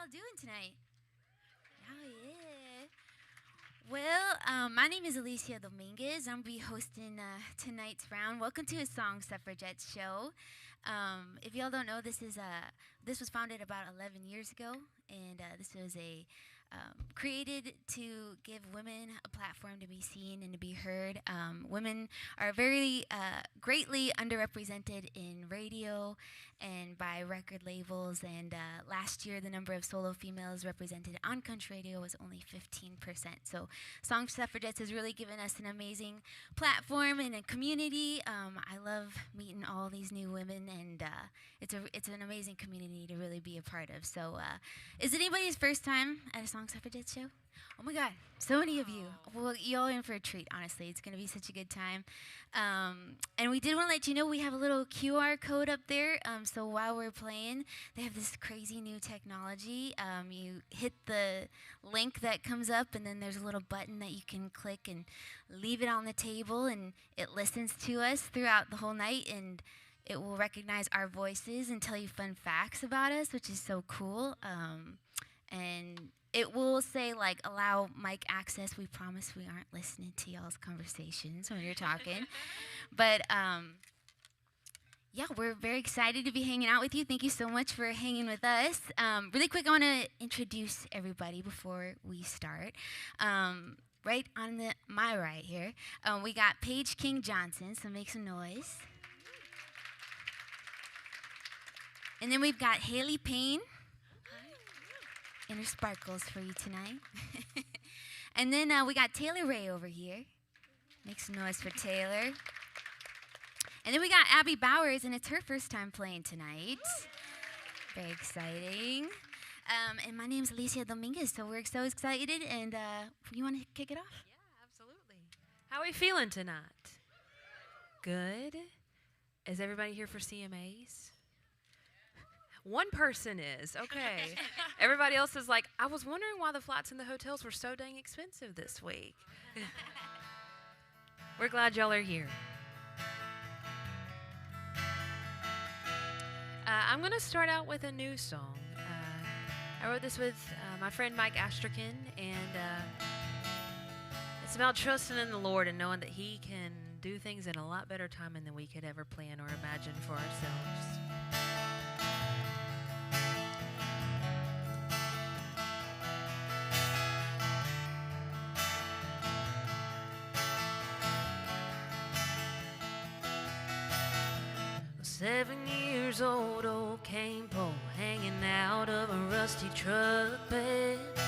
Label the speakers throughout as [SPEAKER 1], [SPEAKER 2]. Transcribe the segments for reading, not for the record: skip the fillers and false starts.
[SPEAKER 1] y'all doing tonight? Oh, yeah. Well, my name is Alicia Dominguez. I'm be hosting tonight's round. Welcome to a Suffragettes show. If y'all don't know, this was founded about 11 years ago, and this was a created to give women a platform to be seen and to be heard. Women are very greatly underrepresented in radio and by record labels. And last year, the number of solo females represented on country radio was only 15%. So Song Suffragettes has really given us an amazing platform and a community. I love meeting all these new women, and it's an amazing community to really be a part of. So is it anybody's first time at a Song Suffragettes show? Oh my God, so many of you. Well, y'all in for a treat, honestly. It's going to be such a good time. And we did want to let you know we have a little QR code up there. So while we're playing, they have this crazy new technology. You hit the link that comes up, and then there's a little button that you can click and leave it on the table, and it listens to us throughout the whole night, and it will recognize our voices and tell you fun facts about us, which is so cool. And it will say, like, allow mic access. We promise we aren't listening to y'all's conversations when you're talking. But, yeah, we're very excited to be hanging out with you. Thank you so much for hanging with us. Really quick, I want to introduce everybody before we start. Right on my right here, we got Paige King Johnson, so make some noise. And then we've got Haley Payne. Inner sparkles for you tonight. And then we got Taylor Ray over here. Make some noise for Taylor. And then we got Abby Bowers, and it's her first time playing tonight. Very exciting. And my name's Alicia Dominguez, so we're so excited. And you want to kick it off?
[SPEAKER 2] Yeah, absolutely. How are we feeling tonight? Good. Is everybody here for CMAs? One person is. Okay. Everybody else is like, I was wondering why the flights and the hotels were so dang expensive this week. We're glad y'all are here. I'm going to start out with a new song. I wrote this with my friend Mike Astrakan, and it's about trusting in the Lord and knowing that He can do things in a lot better timing than we could ever plan or imagine for ourselves. 7 years old, old cane pole hanging out of a rusty truck bed. My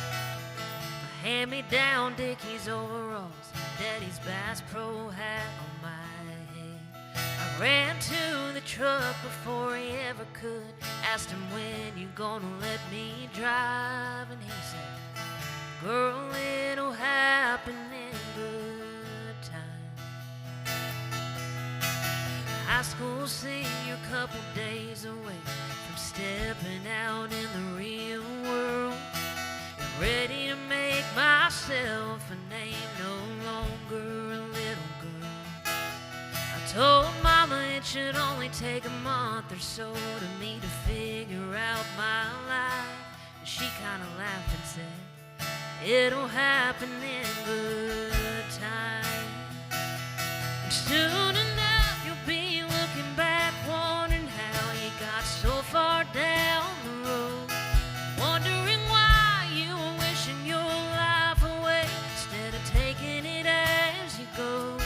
[SPEAKER 2] hand-me-down Dickies overalls, Daddy's Bass Pro hat on my head. I ran to the truck before he ever could. Asked him, when you gonna let me drive? And he said, girl, it'll happen in good time. High school senior, couple days away from stepping out in the real world. Ready to make myself a name, no longer a little girl. I told Mama it should only take a month or so to me to figure out my life. And she kinda laughed and said, it'll happen in good time. And soon enough you'll be looking back, wondering how you got so far down the road, wondering why you were wishing your life away instead of taking it as you go.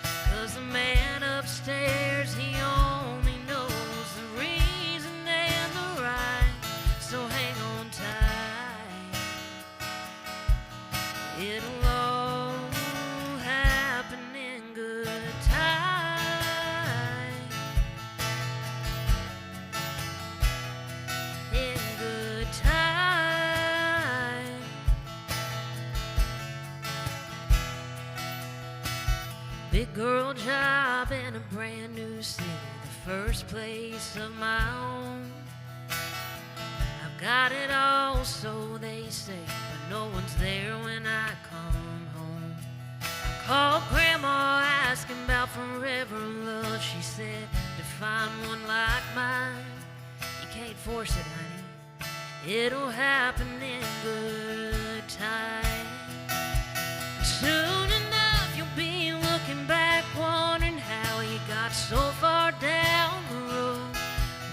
[SPEAKER 2] 'Cause the man upstairs, he only knows the reason and the right, so hang on tight. It'll all happen in good time. In good time. Big girl job in a brand new city, the first place of my own. I've got it all, so they say, but no one's there when I come home. I called Grandma asking about forever love. She said, to find one like mine, you can't force it, honey. It'll happen in good time. Soon enough, you'll be looking back, wondering how you got so far down the road,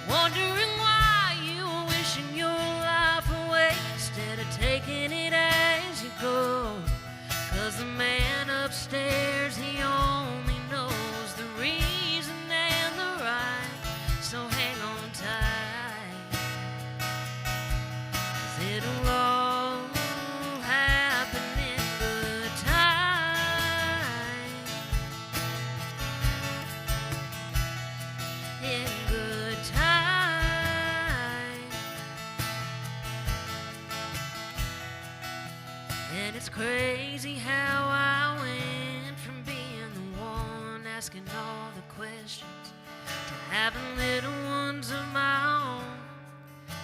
[SPEAKER 2] wondering why you were wishing your life away instead of taking it as you go. 'Cause the man upstairs, he only knows the reason and the right, so hang on tight, 'cause it'll all happen in good time. In good time. And it's crazy how I went from being the one asking all the questions to having little ones of my own.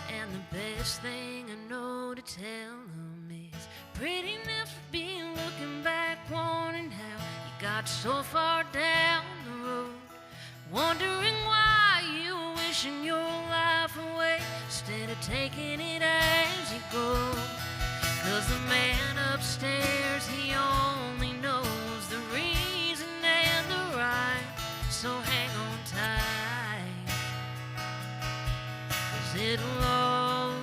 [SPEAKER 2] And the best thing I know to tell them is pretty enough to be looking back, wondering how you got so far down the road, wondering why you were wishing your life away instead of taking it as you go. 'Cause the man upstairs, he only knows the reason and the right, so hang on tight, 'cause it'll all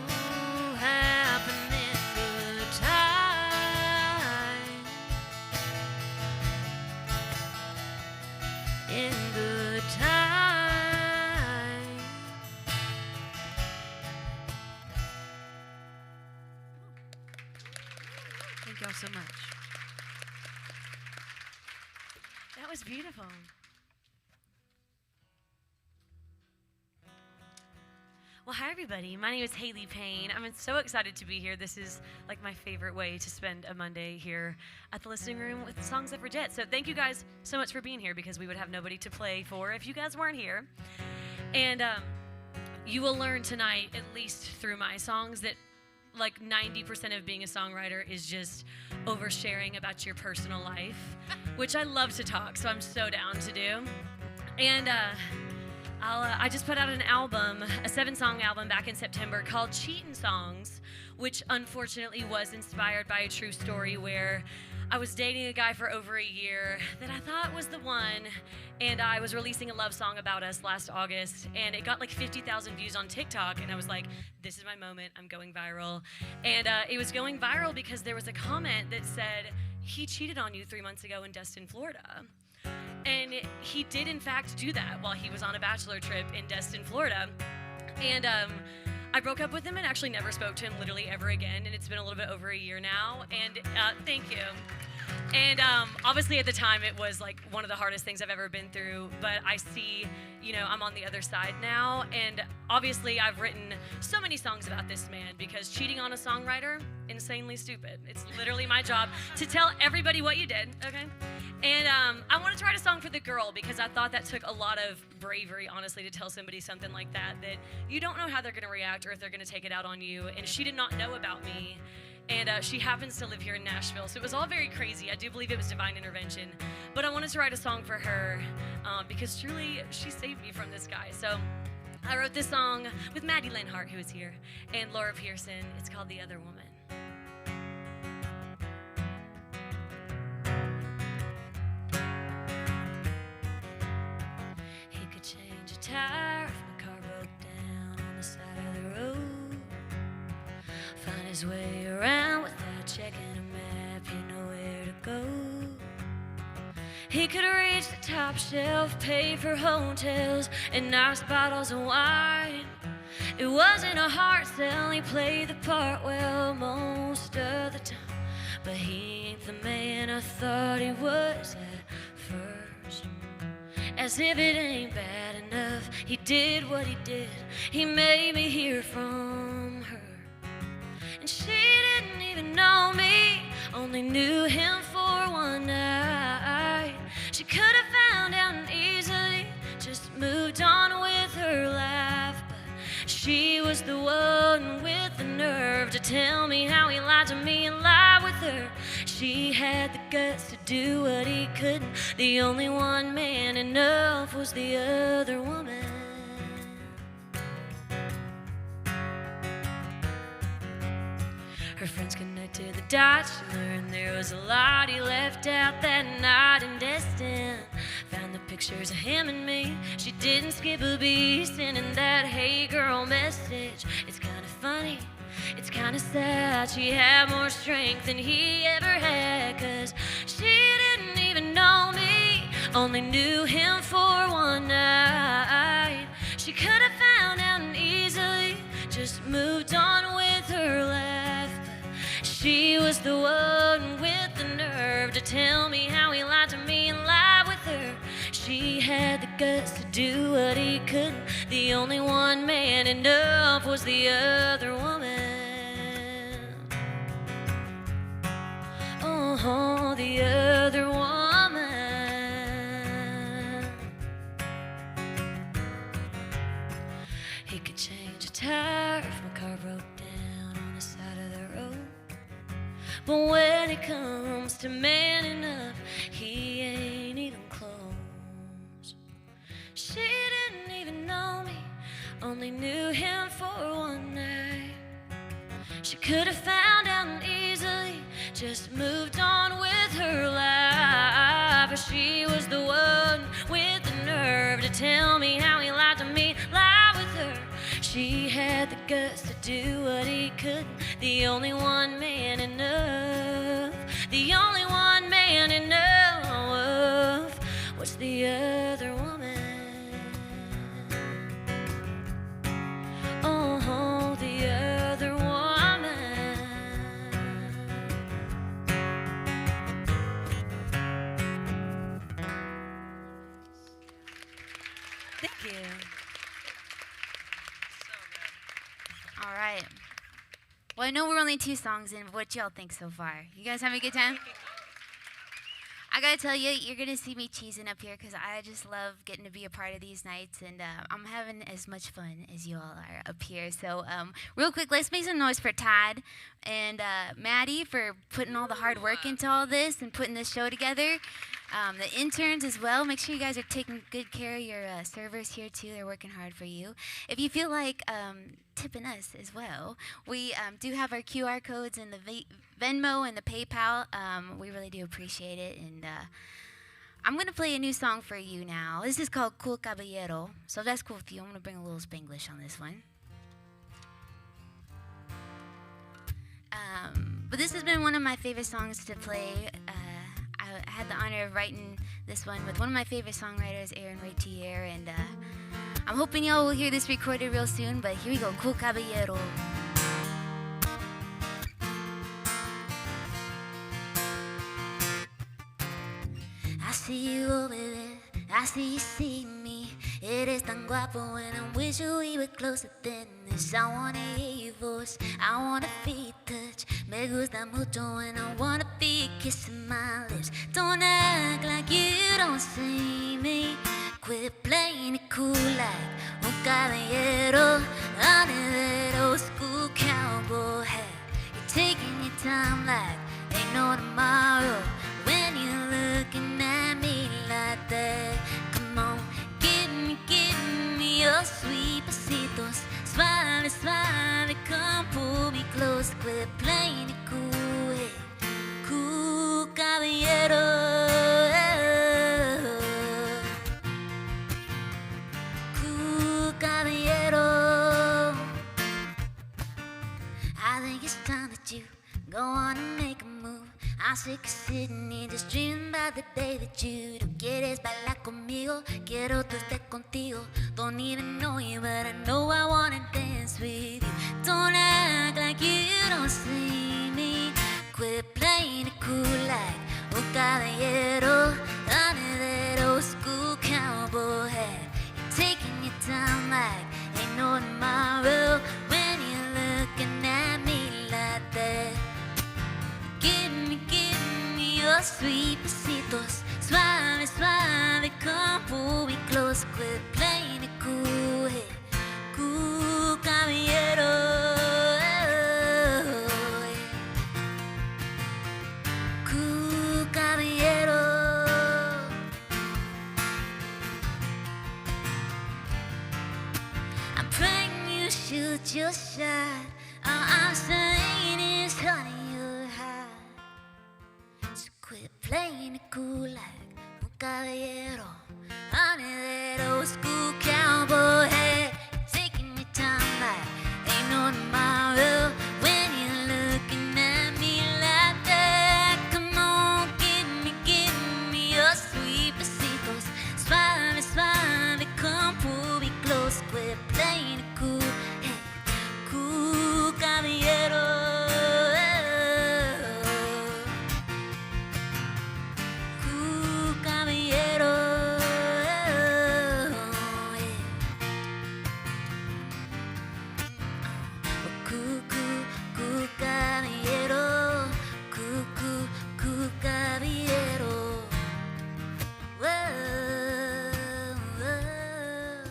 [SPEAKER 2] happen in good time. In good time. Thank y'all so much.
[SPEAKER 3] That was beautiful. Well, hi, everybody. My name is Haley Payne. I'm so excited to be here. This is like my favorite way to spend a Monday here at the listening room with Song Suffragettes. So thank you guys so much for being here, because we would have nobody to play for if you guys weren't here. And you will learn tonight, at least through my songs, that like 90% of being a songwriter is just oversharing about your personal life, which I love to talk, so I'm so down to do. And I just put out an album, a 7-song album back in September called Cheatin' Songs, which unfortunately was inspired by a true story where I was dating a guy for over a year that I thought was the one, and I was releasing a love song about us last August, and it got like 50,000 views on TikTok, and I was like, this is my moment, I'm going viral. And it was going viral because there was a comment that said, he cheated on you 3 months ago in Destin, Florida. And he did, in fact, do that while he was on a bachelor trip in Destin, Florida. And I broke up with him and actually never spoke to him literally ever again. And it's been a little bit over a year now. And thank you. And obviously at the time it was like one of the hardest things I've ever been through. But I see, I'm on the other side now. And obviously I've written so many songs about this man because cheating on a songwriter, insanely stupid. It's literally my job to tell everybody what you did, okay? And I wanted to write a song for the girl because I thought that took a lot of bravery, honestly, to tell somebody something like that you don't know how they're going to react or if they're going to take it out on you. And she did not know about me. And she happens to live here in Nashville. So it was all very crazy. I do believe it was divine intervention. But I wanted to write a song for her because truly she saved me from this guy. So I wrote this song with Maddie Lenhart, who is here, and Laura Pearson. It's called The Other Woman. He could change a tire if my car broke down on the side of the road. Find his way around without checking a map, you know where to go. He could reach the top shelf, pay for hotels and nice bottles of wine. It wasn't a hard sell, he played the part well most of the time. But he ain't the man I thought he was at first. As if it ain't bad enough, he did what he did. He made me hear from her. And she didn't even know me, only knew him for one night. She could have found out easily, just moved on with her life. But she was the one with the nerve to tell me how he lied to me and lied with her. She had the guts to do what he couldn't. The only one man enough was the other woman.
[SPEAKER 2] Her friends connected the dots. She learned there was a lot he left out that night in Destin. Found the pictures of him and me. She didn't skip a beat, sending that hey girl message. It's kind of funny, it's kind of sad. She had more strength than he ever had, 'cause she didn't even know me, only knew him for one night. She could have found out easily, just moved on with her life. But she was the one with the nerve to tell me how he lied to me and lied with her. She had the guts to do what he couldn't. The only one man enough was the other woman. Oh, the other woman. He could change a tire if my car broke down on the side of the road. But when it comes to manning up, he ain't even close. She didn't even know me, only knew him for one night. She could have found out easily, just moved on with her life. But she was the one with the nerve to tell me how he lied to me, lied with her. She had the guts to do what he couldn't. The only one man enough. The only one man enough was the other woman. Oh, the other woman.
[SPEAKER 3] Thank you.
[SPEAKER 1] All right. Well, I know we're only 2 songs in, but what y'all think so far? You guys having a good time? I gotta tell you, you're gonna see me cheesing up here because I just love getting to be a part of these nights, and I'm having as much fun as you all are up here. So, real quick, let's make some noise for Todd and Maddie for putting all the hard work into all this and putting this show together. The interns as well. Make sure you guys are taking good care of your servers here too. They're working hard for you. If you feel like tipping us as well, we do have our QR codes and the Venmo and the PayPal. We really do appreciate it. And I'm going to play a new song for you now. This is called Cool Caballero. So if that's cool with you, I'm going to bring a little Spanglish on this one. But this has been one of my favorite songs to play. I had the honor of writing this one with one of my favorite songwriters, Aaron Raytier, and I'm hoping y'all will hear this recorded real soon, but here we go, Cool Caballero. I see you over there, I see you see me. Eres tan guapo and I wish we were closer than this. I wanna hear your voice, I wanna feel your touch. Me gusta mucho and I wanna feel you kissing my lips. Don't act like you don't see me. Quit playing it cool like un caballero under that old school cowboy hat. You're taking your time like ain't no tomorrow. When you're looking at me like that, come on, give me your sweet besitos. Suave, suave, come pull me close. Quit playing it cool, hey, cool caballero. Cool caballero. I think it's time that you go on and make a move. I'm sick of sitting here just dreaming about the day that you don't quieres bailar conmigo. Quiero tú estés contigo. Don't even know you, but I know I wanna dance with you. Don't act like you don't see me. Quit playing it cool like un caballero under that old school cowboy hat. You're taking your time like ain't no tomorrow. When you're looking at me like that, give me your sweet besitos. Suave, suave, come pull me close. Quit playing it cool, hey, cool caballero. Cool caballero. I'm praying you shoot your shot. All I'm saying is, playing it cool like un caballero. Honey, that old school cowboy hat, taking your time like ain't no tomorrow. When you're looking at me like that, come on, give me your sweet besitos. Suave, suave, come pull me close. Quit playing it cool, hey, cool caballero. Cool caballero. Cool, cool, cool caballero. Cool, cool, cool caballero. Whoa, whoa.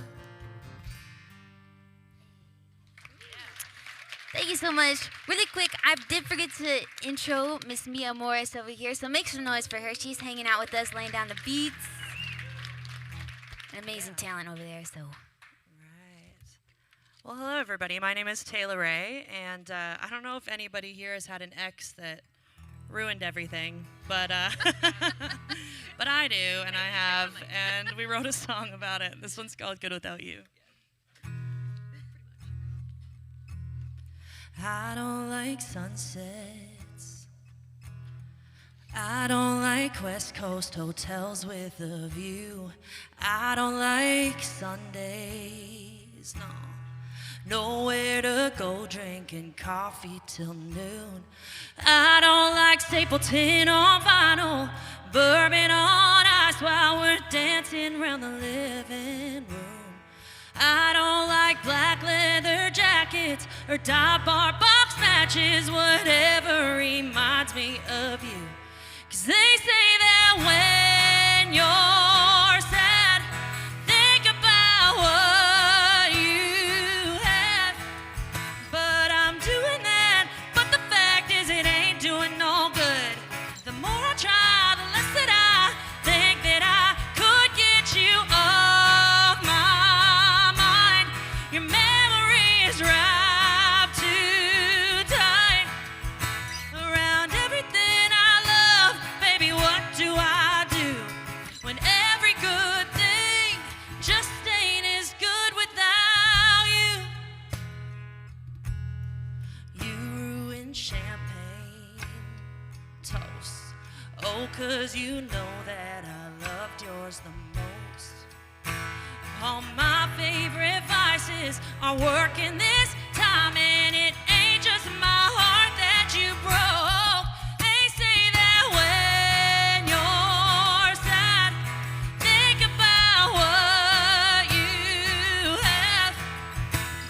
[SPEAKER 1] Thank you so much. Really quick, I did forget to intro Miss Mia Morris over here, so make some noise for her. She's hanging out with us, laying down the beats. An amazing talent over there, so.
[SPEAKER 4] Right. Well, hello, everybody. My name is Taylor Ray, and I don't know if anybody here has had an ex that ruined everything, but but I do, and I have, and we wrote a song about it. This one's called Good Without You. I don't like sunsets. I don't like West Coast hotels with a view. I don't like Sundays, no. Nowhere to go drinking coffee till noon. I don't like Stapleton on vinyl, bourbon on ice while we're dancing around the living room. I don't like black leather jackets or dive bar box matches, whatever reminds me of you. 'Cause they say that when you're sad, think about what you have. But I'm doing that, but the fact is it ain't doing no good. The more I try, the less that I think that I could get you off my mind. Your memory is wrapped too tight around everything I love. Baby, what do I do when every good thing just ain't as good without you? You ruined champagne toast. Oh, 'cause you know that I loved yours the most. All my favorite vices are working this time, and it ain't just my heart that you broke. They say that when you're sad, think about what you have.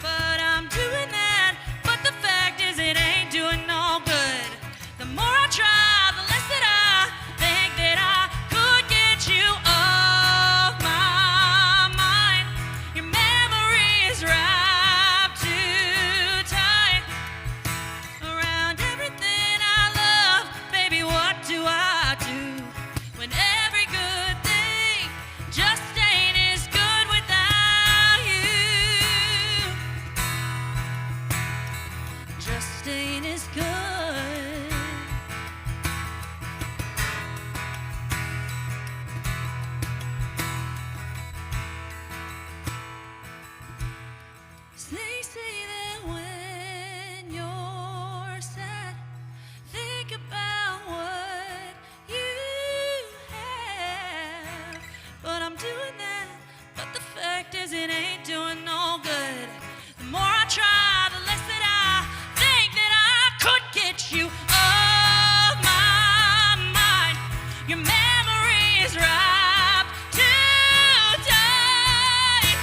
[SPEAKER 4] But I'm doing that, but the fact is it ain't doing no good. The more I try, the less that I think that I could get you off my mind. Your memory is wrapped too tight around everything I love. Baby, what do I do when every good thing just ain't as good without you? Just ain't as good. They say that when you're sad, think about what you have. But I'm doing that, but the fact is it ain't doing no good. The more I try, the less that I think that I could get you off my mind. Your memory is wrapped too tight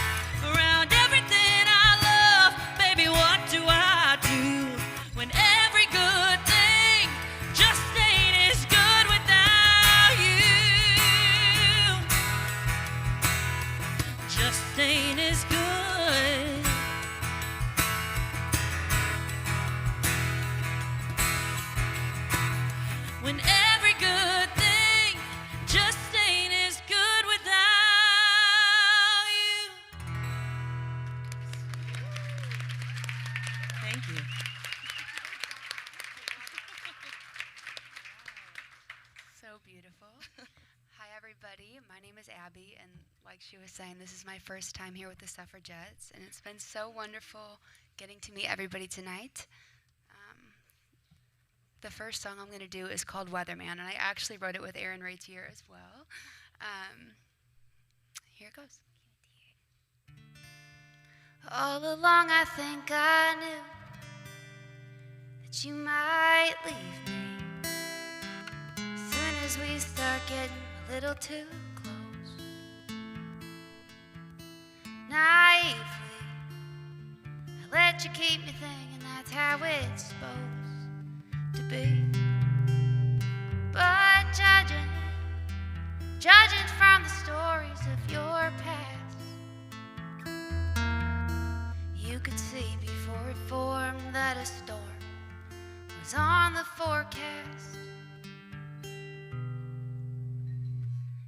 [SPEAKER 4] around everything I love. Baby, what do I do when every good thing just ain't as good without you? Just ain't as good. When every good thing just ain't as good without you. Thank you.
[SPEAKER 1] So
[SPEAKER 5] beautiful. Hi, everybody. My name is Abby, and like she was saying, this is my first time here with the Suffragettes, and it's been so wonderful getting to meet everybody tonight. The first song I'm going to do is called Weatherman, and I actually wrote it with Aaron Ratier as well. Here it goes. All along I think I knew that you might leave me as soon as we start getting a little too close. Naively, I let you keep me thinking that's how it's supposed to be. But judging from the stories of your past, you could see before it formed that a storm was on the forecast.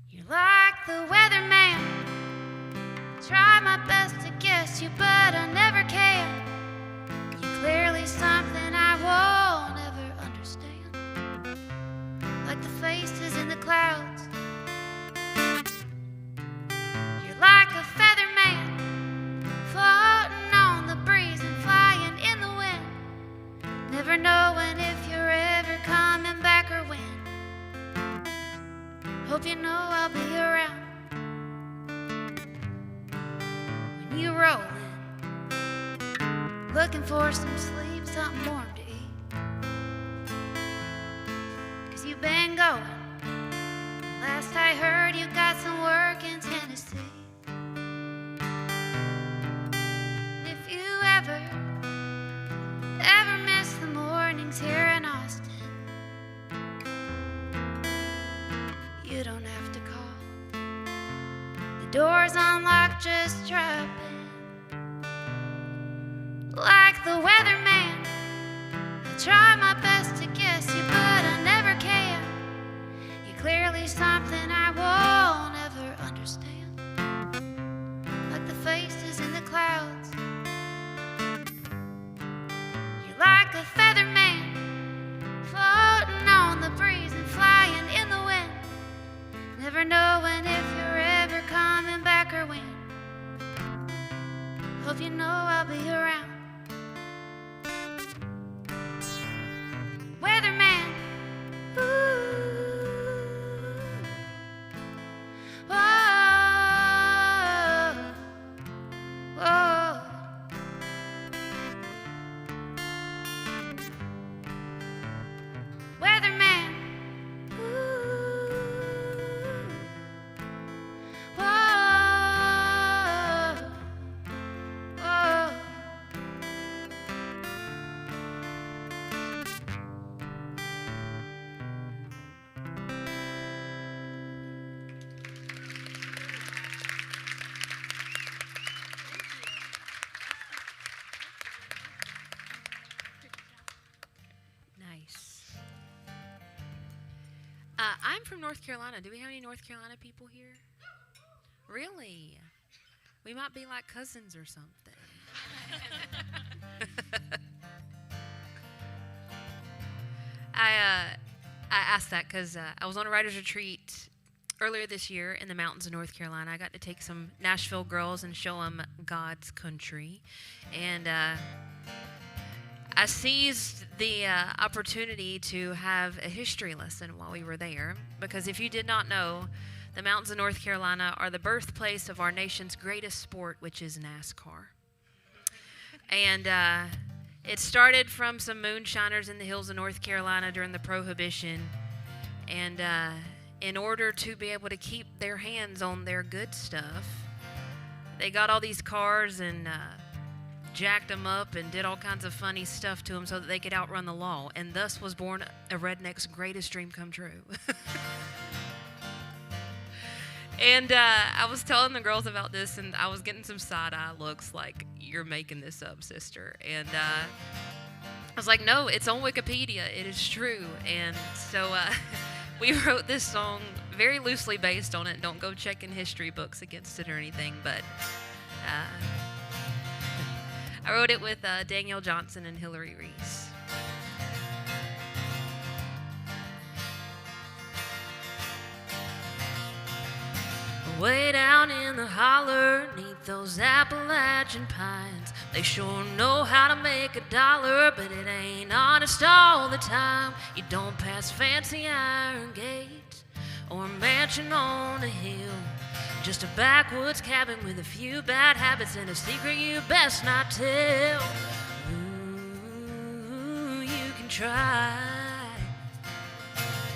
[SPEAKER 5] You're like the weatherman. Try my best to guess you, but I never can. You're clearly something I won't ever understand. Like the faces in the clouds. You're like a feather man, floating on the breeze and flying in the wind, never knowing if you're ever coming back or when. Hope you know I'll be around when you roll in, looking for some sleep, something warm to eat. 'Cause you've been going. Last I heard, you got some work in Tennessee. And if you ever miss the mornings here in Austin, you don't have to call. The door's unlocked, just drop in. Like the weatherman, I try my best to guess you, but I never can. You're clearly something I won't ever understand. Like the faces in the clouds. You're like a feather man, floating on the breeze and flying in the wind, never knowing if you're ever coming back or when. Hope you know I'll be around. Weatherman, ooh, whoa, whoa. Weatherman, ooh, whoa, whoa.
[SPEAKER 2] Nice. I'm from North Carolina. Do we have any North Carolina people here? Really? We might be like cousins or something. I asked that because I was on a writer's retreat earlier this year in the mountains of North Carolina. I got to take some Nashville girls and show them God's country. And I seized the opportunity to have a history lesson while we were there, because if you did not know, the mountains of North Carolina are the birthplace of our nation's greatest sport, which is NASCAR. And it started from some moonshiners in the hills of North Carolina during the Prohibition. And in order to be able to keep their hands on their good stuff, they got all these cars and jacked them up and did all kinds of funny stuff to them so that they could outrun the law. And thus was born a redneck's greatest dream come true. And I was telling the girls about this, and I was getting some side-eye looks like, you're making this up, sister. And I was like, no, it's on Wikipedia. It is true. And so we wrote this song very loosely based on it. Don't go checking history books against it or anything, but I wrote it with Danielle Johnson and Hillary Reese. Way down in the holler, neath those Appalachian pines, they sure know how to make a dollar, but it ain't honest all the time. You don't pass fancy iron gates or a mansion on a hill, just a backwoods cabin with a few bad habits and a secret you best not tell. Ooh, you can try,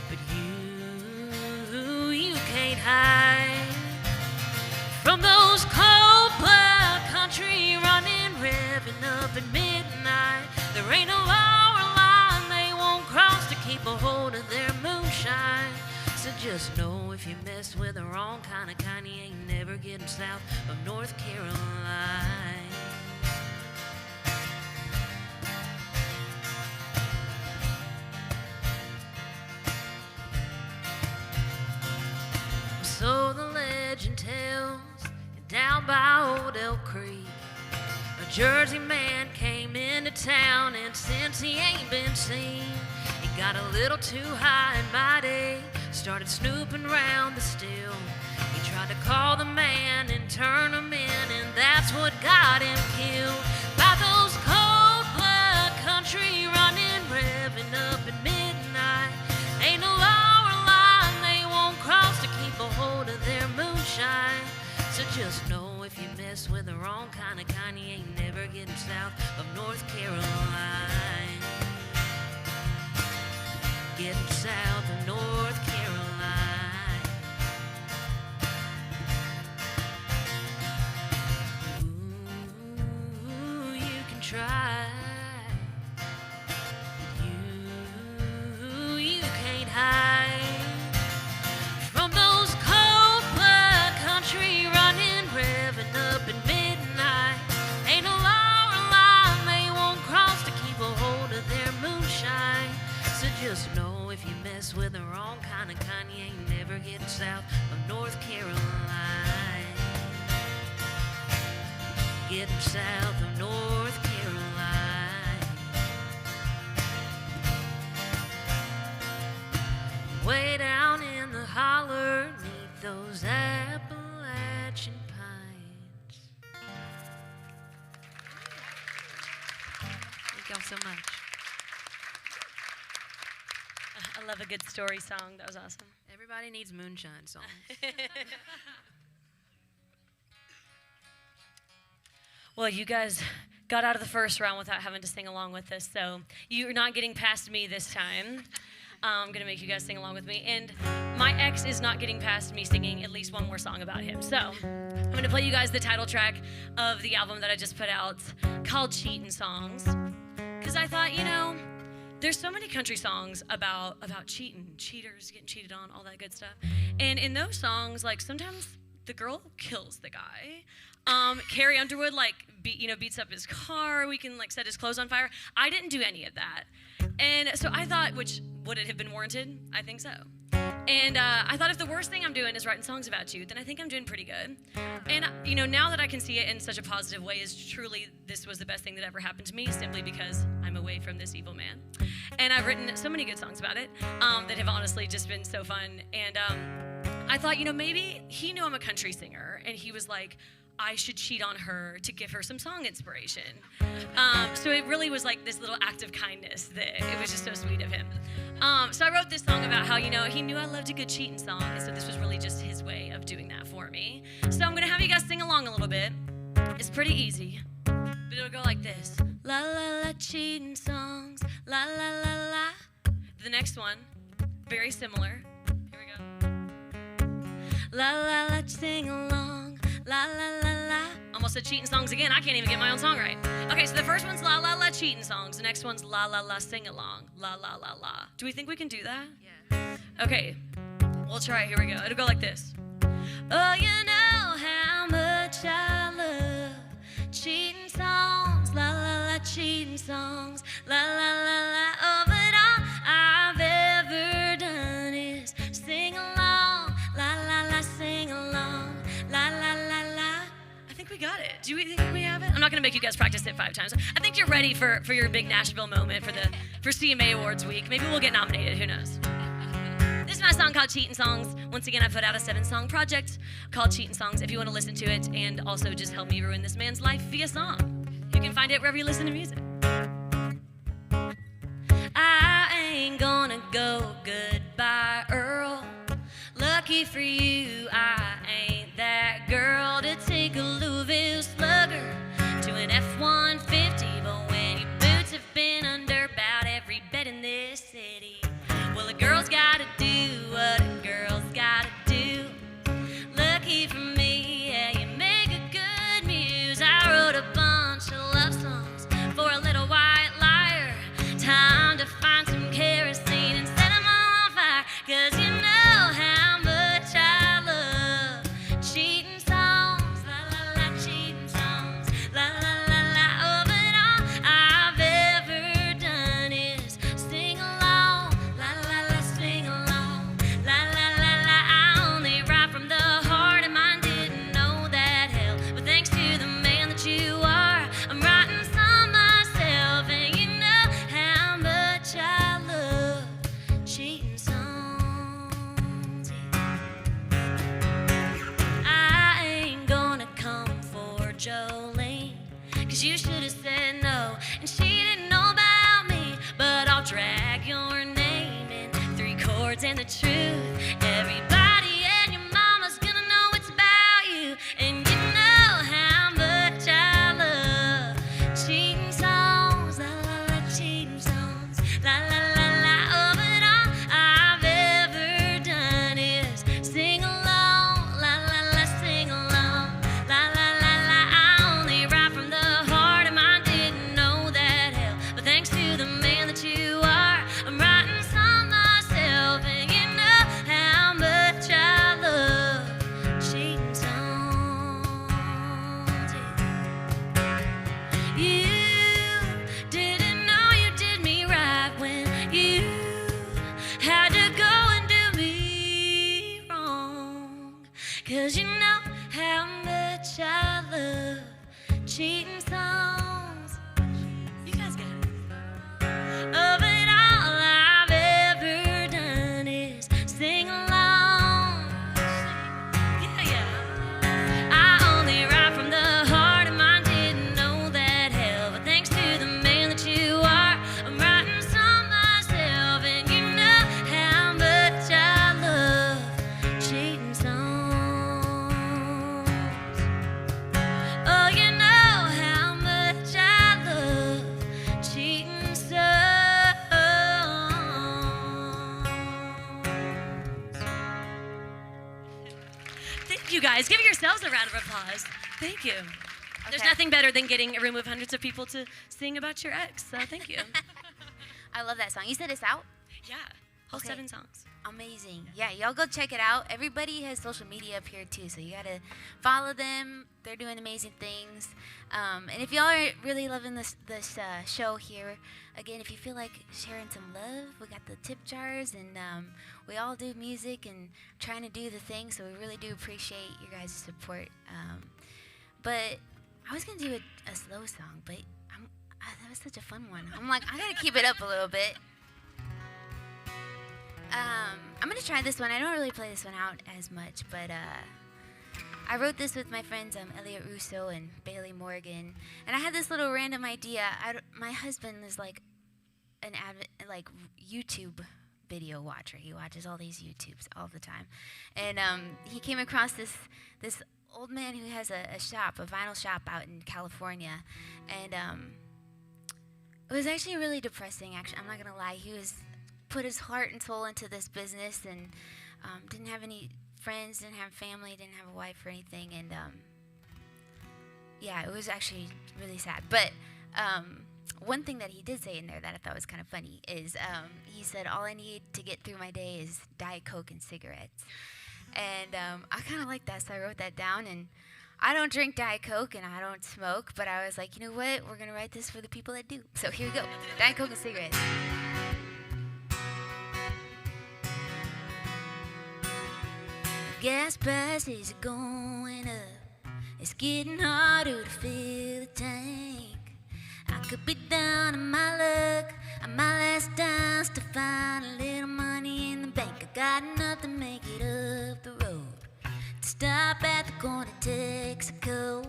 [SPEAKER 2] but you can't hide from those cold-blood country running, revving up at midnight. There ain't a law or line they won't cross to keep a hold of their moonshine. So just know if you mess with the wrong kind, you ain't never getting south of North Carolina. So the legend tells, down by Old Elk Creek, a Jersey man came into town, and since he ain't been seen, he got a little too high and mighty, started snooping round the still. He tried to call the man and turn him in, and that's what got him killed. By those cold-blood country running, revving up at midnight. Ain't no law or line they won't cross to keep a hold of their moonshine. So just know if you mess with the wrong kind, you ain't never getting south of North Carolina. Getting south of North Carolina. Ooh, you can try. You can't hide from those cold-blood country running, revving up at midnight. Ain't no law or line they won't cross to keep a hold of their moonshine. So just know if you mess with the wrong kind, you ain't never getting south of North Carolina. Getting south of North Carolina. Way down in the holler, neath those Appalachian pines.
[SPEAKER 3] Thank y'all so much. I love a good story song. That was awesome.
[SPEAKER 2] Everybody needs moonshine songs.
[SPEAKER 3] Well, you guys got out of the first round without having to sing along with us, so you're not getting past me this time. I'm going to make you guys sing along with me. And my ex is not getting past me singing at least one more song about him. So I'm going to play you guys the title track of the album that I just put out called Cheatin' Songs. Because I thought, there's so many country songs about cheating, cheaters, getting cheated on, all that good stuff. And in those songs, sometimes the girl kills the guy. Carrie Underwood, beats up his car. We can, set his clothes on fire. I didn't do any of that. And so I thought, would it have been warranted? I think so. And I thought if the worst thing I'm doing is writing songs about you, then I think I'm doing pretty good. And, now that I can see it in such a positive way, is truly this was the best thing that ever happened to me, simply because I'm away from this evil man. And I've written so many good songs about it that have honestly just been so fun. And I thought, maybe he knew I'm a country singer, and he was like, I should cheat on her to give her some song inspiration. So it really was like this little act of kindness that it was just so sweet of him. So I wrote this song about how, he knew I loved a good cheating song, and so this was really just his way of doing that for me. So I'm going to have you guys sing along a little bit. It's pretty easy, but it'll go like this. La la la cheating songs, la la la la. The next one, very similar. Here we go. La la la sing along, la la la la. Almost said cheating songs again. I can't even get my own song right. Okay, so the first one's la la la cheating songs. The next one's la la la sing along, la la la la. Do we think we can do that?
[SPEAKER 2] Yeah.
[SPEAKER 3] Okay, we'll try it. Here we go. It'll go like this. Oh, you know how much I love cheating songs, la la la cheating songs, la la la la. Oh, but all I've ever done is sing along, la la la sing along, la la la la. I think we got it. Do we think we have it? I'm not gonna make you guys practice it 5 times. I think you're ready for your big Nashville moment for CMA Awards week. Maybe we'll get nominated. Who knows? This is my song called Cheatin' Songs. Once again, I put out a 7-song project called Cheatin' Songs if you want to listen to it and also just help me ruin this man's life via song. You can find it wherever you listen to music. I ain't gonna go goodbye, Earl. Lucky for you, I ain't that girl to take a Louisville Slugger to an F-150. But when your boots have been under about every bed in this city, well, a girl's gotta do what a girl's gotta do. Lucky for me, yeah, you make a good muse. I wrote a bunch of love songs for a little white liar. Time to find some kerosene and set 'em on fire, 'cause you know how much I love cheating songs. La la la, cheating songs. La la la la. Oh, but all I've ever done is sing along. La la la, sing along. La la la la. I only write from the heart, and mine didn't know that hell. But thanks to the man that you are, I'm writing some myself, and you know how much I love cheating songs. I ain't gonna come for Jolene, 'cause you should have said no, and she didn't know about me. But I'll drag your name in 3 chords and the truth. Everybody and your mama's gonna know it's about you, and you know how much I love cheating songs. La la la, cheating songs. La la la la. Oh, but all I've ever done is sing along. La la la, sing along. La la la la. I only write from the heart, and mine didn't know that hell. But thanks to the man that you are, I'm writing some myself, and you know how much I love cheating songs. You didn't know you did me right when you had to go and do me wrong, 'cause you know how much I love cheating songs. You guys got it. Oh, but all I've ever done is sing along. Yeah, yeah. I only write from the heart, and mine didn't know that hell. But thanks to the man that you are, I'm writing some myself, and you know how much I love cheating songs. Oh, you know how much I love cheating songs. Thank you guys. Give yourselves a round of applause. Thank you. There's
[SPEAKER 1] Okay.
[SPEAKER 3] nothing better than getting a room of hundreds of people to sing about your ex, so thank you.
[SPEAKER 1] I love that song. You said it's out?
[SPEAKER 3] Yeah, whole
[SPEAKER 1] Okay.
[SPEAKER 3] 7 songs.
[SPEAKER 1] Amazing. Yeah, y'all go check it out. Everybody has social media up here too, so you gotta follow them. They're doing amazing things. And if y'all are really loving this show here, again, if you feel like sharing some love, we got the tip jars, and we all do music and trying to do the thing, so we really do appreciate your guys' support. But I was gonna do a slow song, but that was such a fun one. I'm like, I gotta keep it up a little bit. I'm gonna try this one. I don't really play this one out as much, but I wrote this with my friends Elliot Russo and Bailey Morgan, and I had this little random idea. My husband is like an YouTube video watcher. He watches all these YouTubes all the time, and he came across this old man who has a vinyl shop out in California, and it was actually really depressing. Actually, I'm not gonna lie. He was put his heart and soul into this business, and didn't have any friends, didn't have family, didn't have a wife or anything, and yeah, it was actually really sad. But one thing that he did say in there that I thought was kind of funny is he said, all I need to get through my day is Diet Coke and cigarettes. And I kind of like that, so I wrote that down. And I don't drink Diet Coke and I don't smoke, but I was like, you know what? We're going to write this for the people that do. So here we go. Diet Coke and cigarettes. Gas prices are going up. It's getting harder to fill the tank. I could be down on my luck on my last dance to find a little money in the bank. I got enough enough to make it up the road, to stop at the corner Texaco.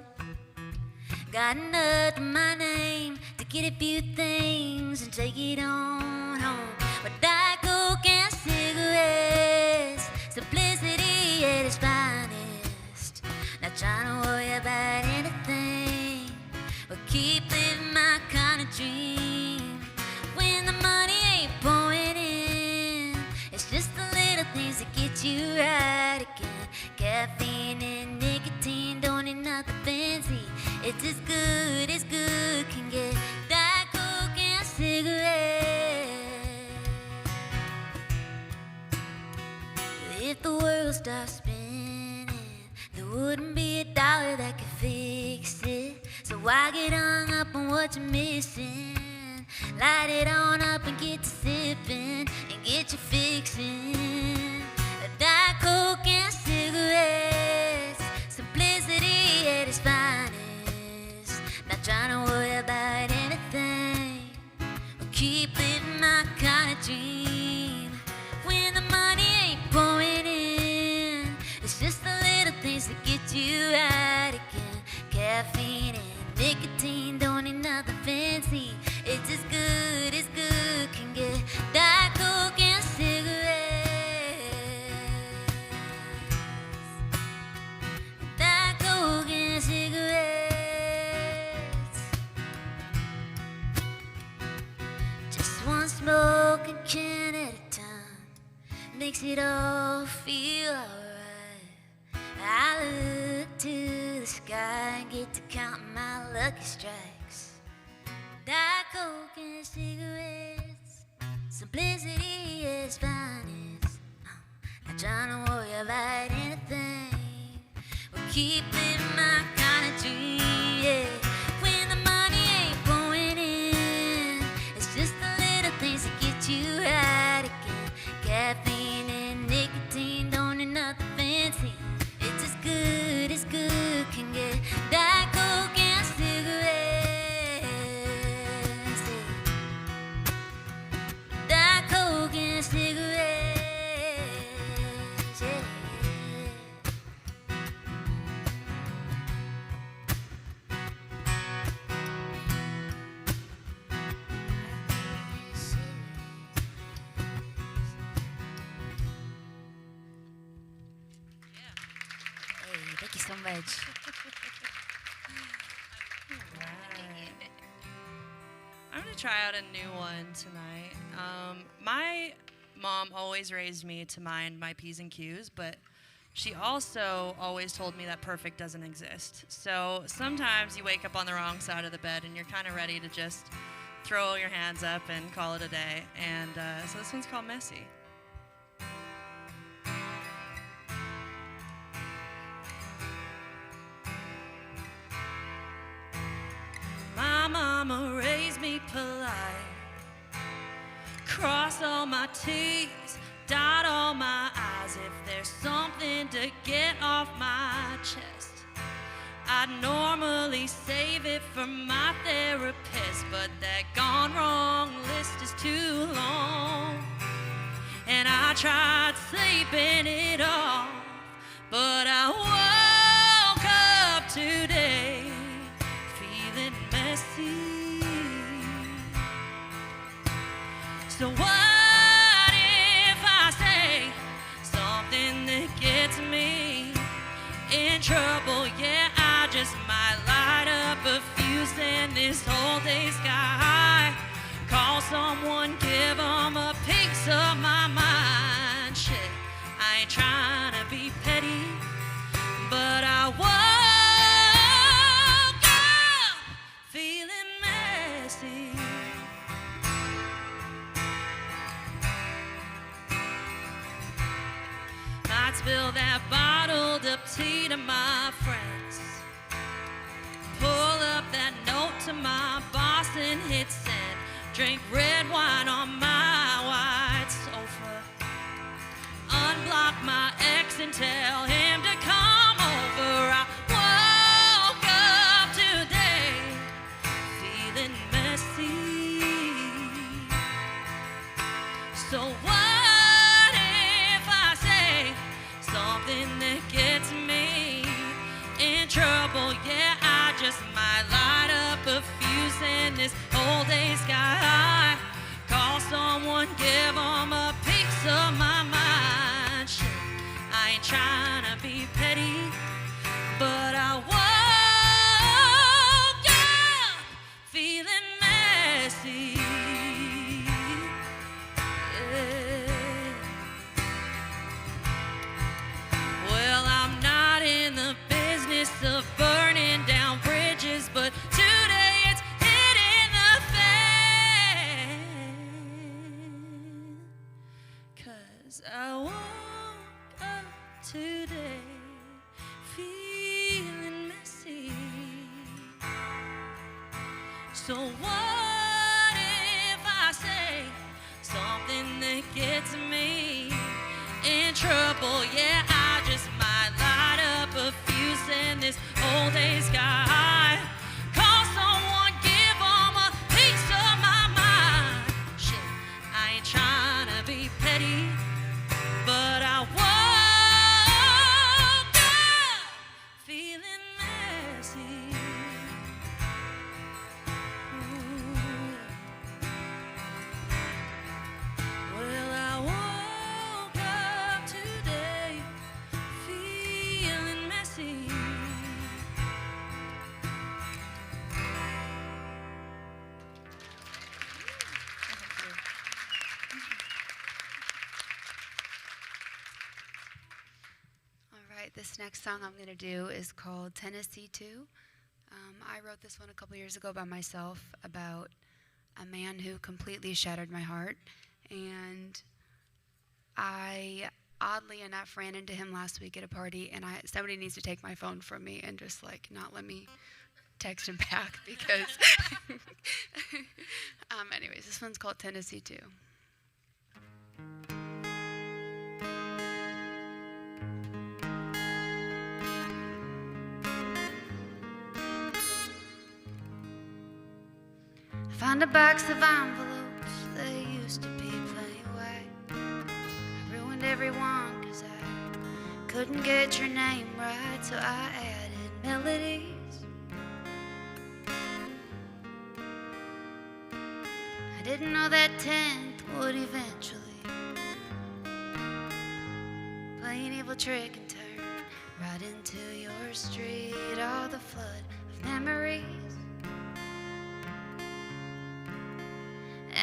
[SPEAKER 1] Got enough to my name to get a few things and take it on home. But Diet Coke and cigarettes, simplicity at its finest. Not trying to worry about anything, but keep living my kind of dream. When the money ain't pouring in, it's just the little things that get you right again. Caffeine and nicotine don't need nothing fancy. It's as good can get. Diet Coke and cigarettes. If the world stopped spinning, there wouldn't be a dollar that could fix it. So why get hung up on what you're missing? Light it on up and get to sipping and get you fixing. A Diet Coke and cigarettes, simplicity at its finest. Not trying to worry about anything, but keep living my kind of dream. When the money ain't pouring in, it's just the little things that get you right again. Caffeine and nicotine don't need nothing fancy. It's as good can get. Diet Coke and cigarettes. Diet Coke and cigarettes. Just one smoking can at a time makes it all feel alright. I look to the sky and get to count my lucky strikes. Diet Coke and cigarettes, simplicity is finest. Not trying to worry about anything, we'll keep living my kind of dream, yeah. When the money ain't pouring in, it's just the little things that get you right again. Caffeine and nicotine don't need nothing fancy. It's as good can get. Diet Coke and cigarettes. Diet Coke and cigarettes, yeah. Hey, thank you so much.
[SPEAKER 4] I'm gonna try out a new one tonight. My mom always raised me to mind my P's and Q's, but she also always told me that perfect doesn't exist. So sometimes you wake up on the wrong side of the bed and you're kind of ready to just throw your hands up and call it a day. And so this one's called Messy. My mama raised me polite, cross all my T's, dot all my I's. If there's something to get off my chest, I'd normally save it for my therapist, but that gone wrong list is too long. And I tried sleeping it off, but I woke up today feeling messy. So what if I say something that gets me in trouble? Yeah, I just might light up a fuse in this whole day sky. Call someone, give them a piece of my mind. Shit, I ain't trying to be petty, but I woke up feeling messy. Might spill that bottled up tea to my friends, pull up that note to my boss and hit send, drink red wine on my white sofa, unblock my ex and tell him to come over. I woke up today feeling messy. So what if I say 'cause I woke up today feeling messy. So what if I say something that gets me in trouble? Yeah, I just might light up a fuse in this whole day sky. Call someone, give them a piece of my mind. Shit, I ain't trying to be petty, but I woke up feeling messy. Well, I woke up today feeling messy.
[SPEAKER 5] All right, this next song I'm going to do is called Tennessee 2. I wrote this one a couple years ago by myself about a man who completely shattered my heart. And I, oddly enough, ran into him last week at a party, and somebody needs to take my phone from me and just, like, not let me text him back because... anyways, this one's called Tennessee 2. Found a box of envelopes, they used to be plain white. I ruined every one 'cause I couldn't get your name right, so I added melodies. I didn't know that 10th would eventually play an evil trick and turn right into your street, all the flood of memories.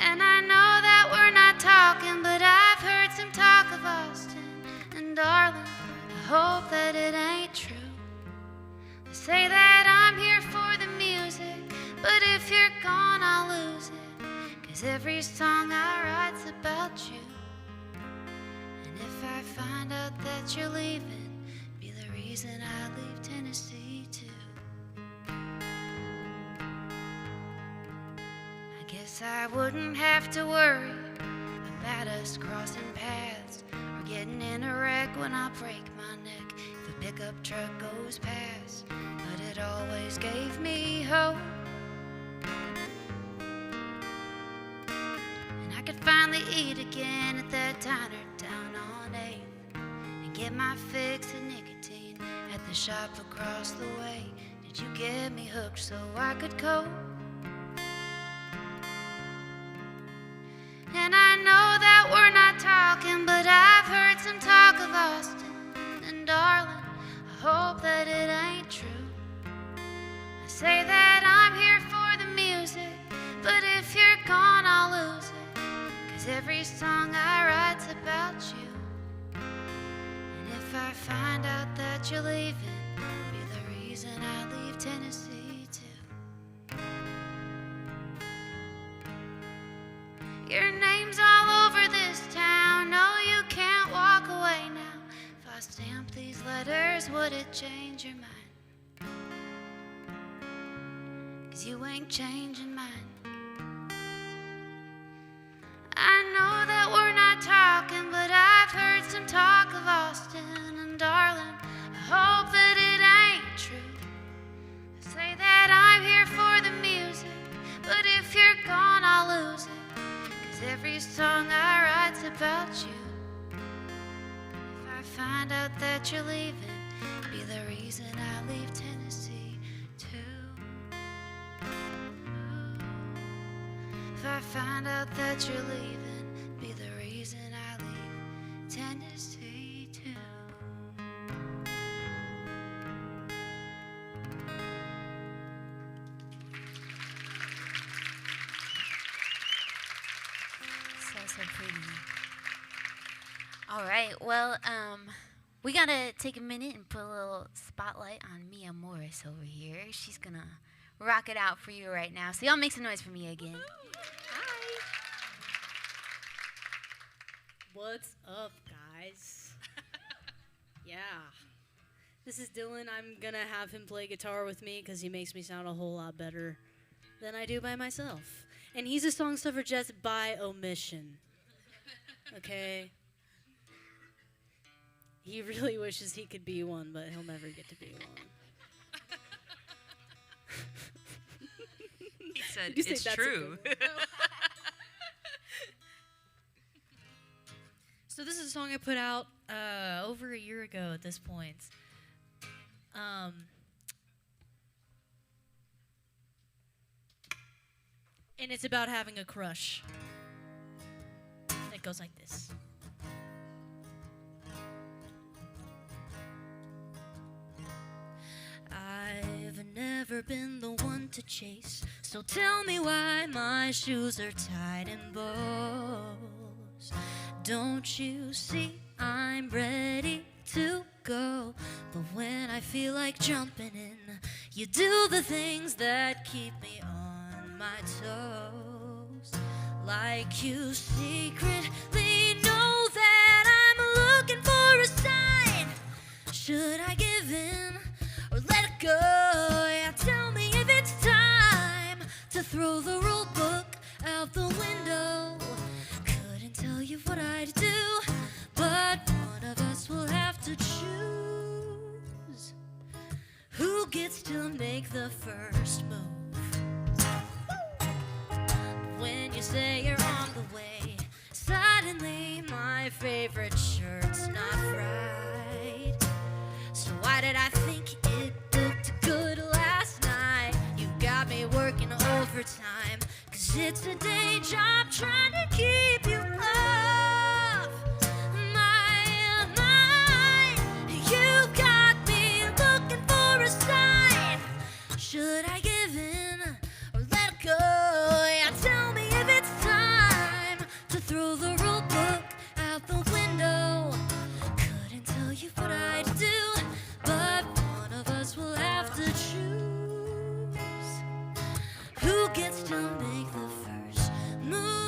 [SPEAKER 5] And I know that we're not talking, but I've heard some talk of Austin. And darling, I hope that it ain't true. They say that I'm here for the music, but if you're gone, I'll lose it. 'Cause every song I write's about you. And if I find out that you're leaving, be the reason I leave Tennessee too. Guess I wouldn't have to worry about us crossing paths or getting in a wreck when I break my neck if a pickup truck goes past. But it always gave me hope, and I could finally eat again at that diner down on 8th and get my fix of nicotine at the shop across the way. Did you get me hooked so I could cope? And I know that we're not talking, but I've heard some talk of Austin. And darling, I hope that it ain't true. I say that I'm here for the music, but if you're gone, I'll lose it. 'Cause every song I write's about you. And if I find out that you're leaving, be the reason I leave Tennessee too. Your name's all over this town. No, you can't walk away now. If I stamp these letters, would it change your mind? 'Cause you ain't changing mine. I know that we're not talking, but I've heard some talk of Austin. And darling, I hope that it ain't true. I say that I'm here for the music, but if you're gone, I'll lose it. Every song I write's about you. If I find out that you're leaving, be the reason I leave Tennessee too. If I find out that you're leaving, be the reason I leave Tennessee too.
[SPEAKER 1] So pretty. All right, well, we gotta take a minute and put a little spotlight on Mia Morris over here. She's gonna rock it out for you right now. So y'all make some noise for Mia again. Hi.
[SPEAKER 6] What's up, guys? Yeah. This is Dylan. I'm going to have him play guitar with me because he makes me sound a whole lot better than I do by myself. And he's a song suffragette by omission. Okay? He really wishes he could be one, but he'll never get to be one.
[SPEAKER 2] He said,
[SPEAKER 6] Did you say
[SPEAKER 2] it's
[SPEAKER 6] that's a
[SPEAKER 2] true.
[SPEAKER 6] good So this is a song I put out over a year ago at this point. And it's about having a crush. It goes like this. I've never been the one to chase, so tell me why my shoes are tied in bows. Don't you see I'm ready to go? But when I feel like jumping in, you do the things that keep me on my toes. Like you secretly know that I'm looking for a sign. Should I give in or let it go? Yeah, tell me if it's time to throw the rule book out the window. Couldn't tell you what I'd do, but one of us will have to choose who gets to make the first move. When you say you're on the way, suddenly my favorite shirt's not right. So why did I think it looked good last night? You got me working overtime, 'cause it's a day job trying to keep you off my mind. You got me looking for a sign. Should I give in or let it go? Yeah, tell me if it's time to throw the rule book out the window. Couldn't tell you what I'd do, but one of us will have to choose who gets to make the first move.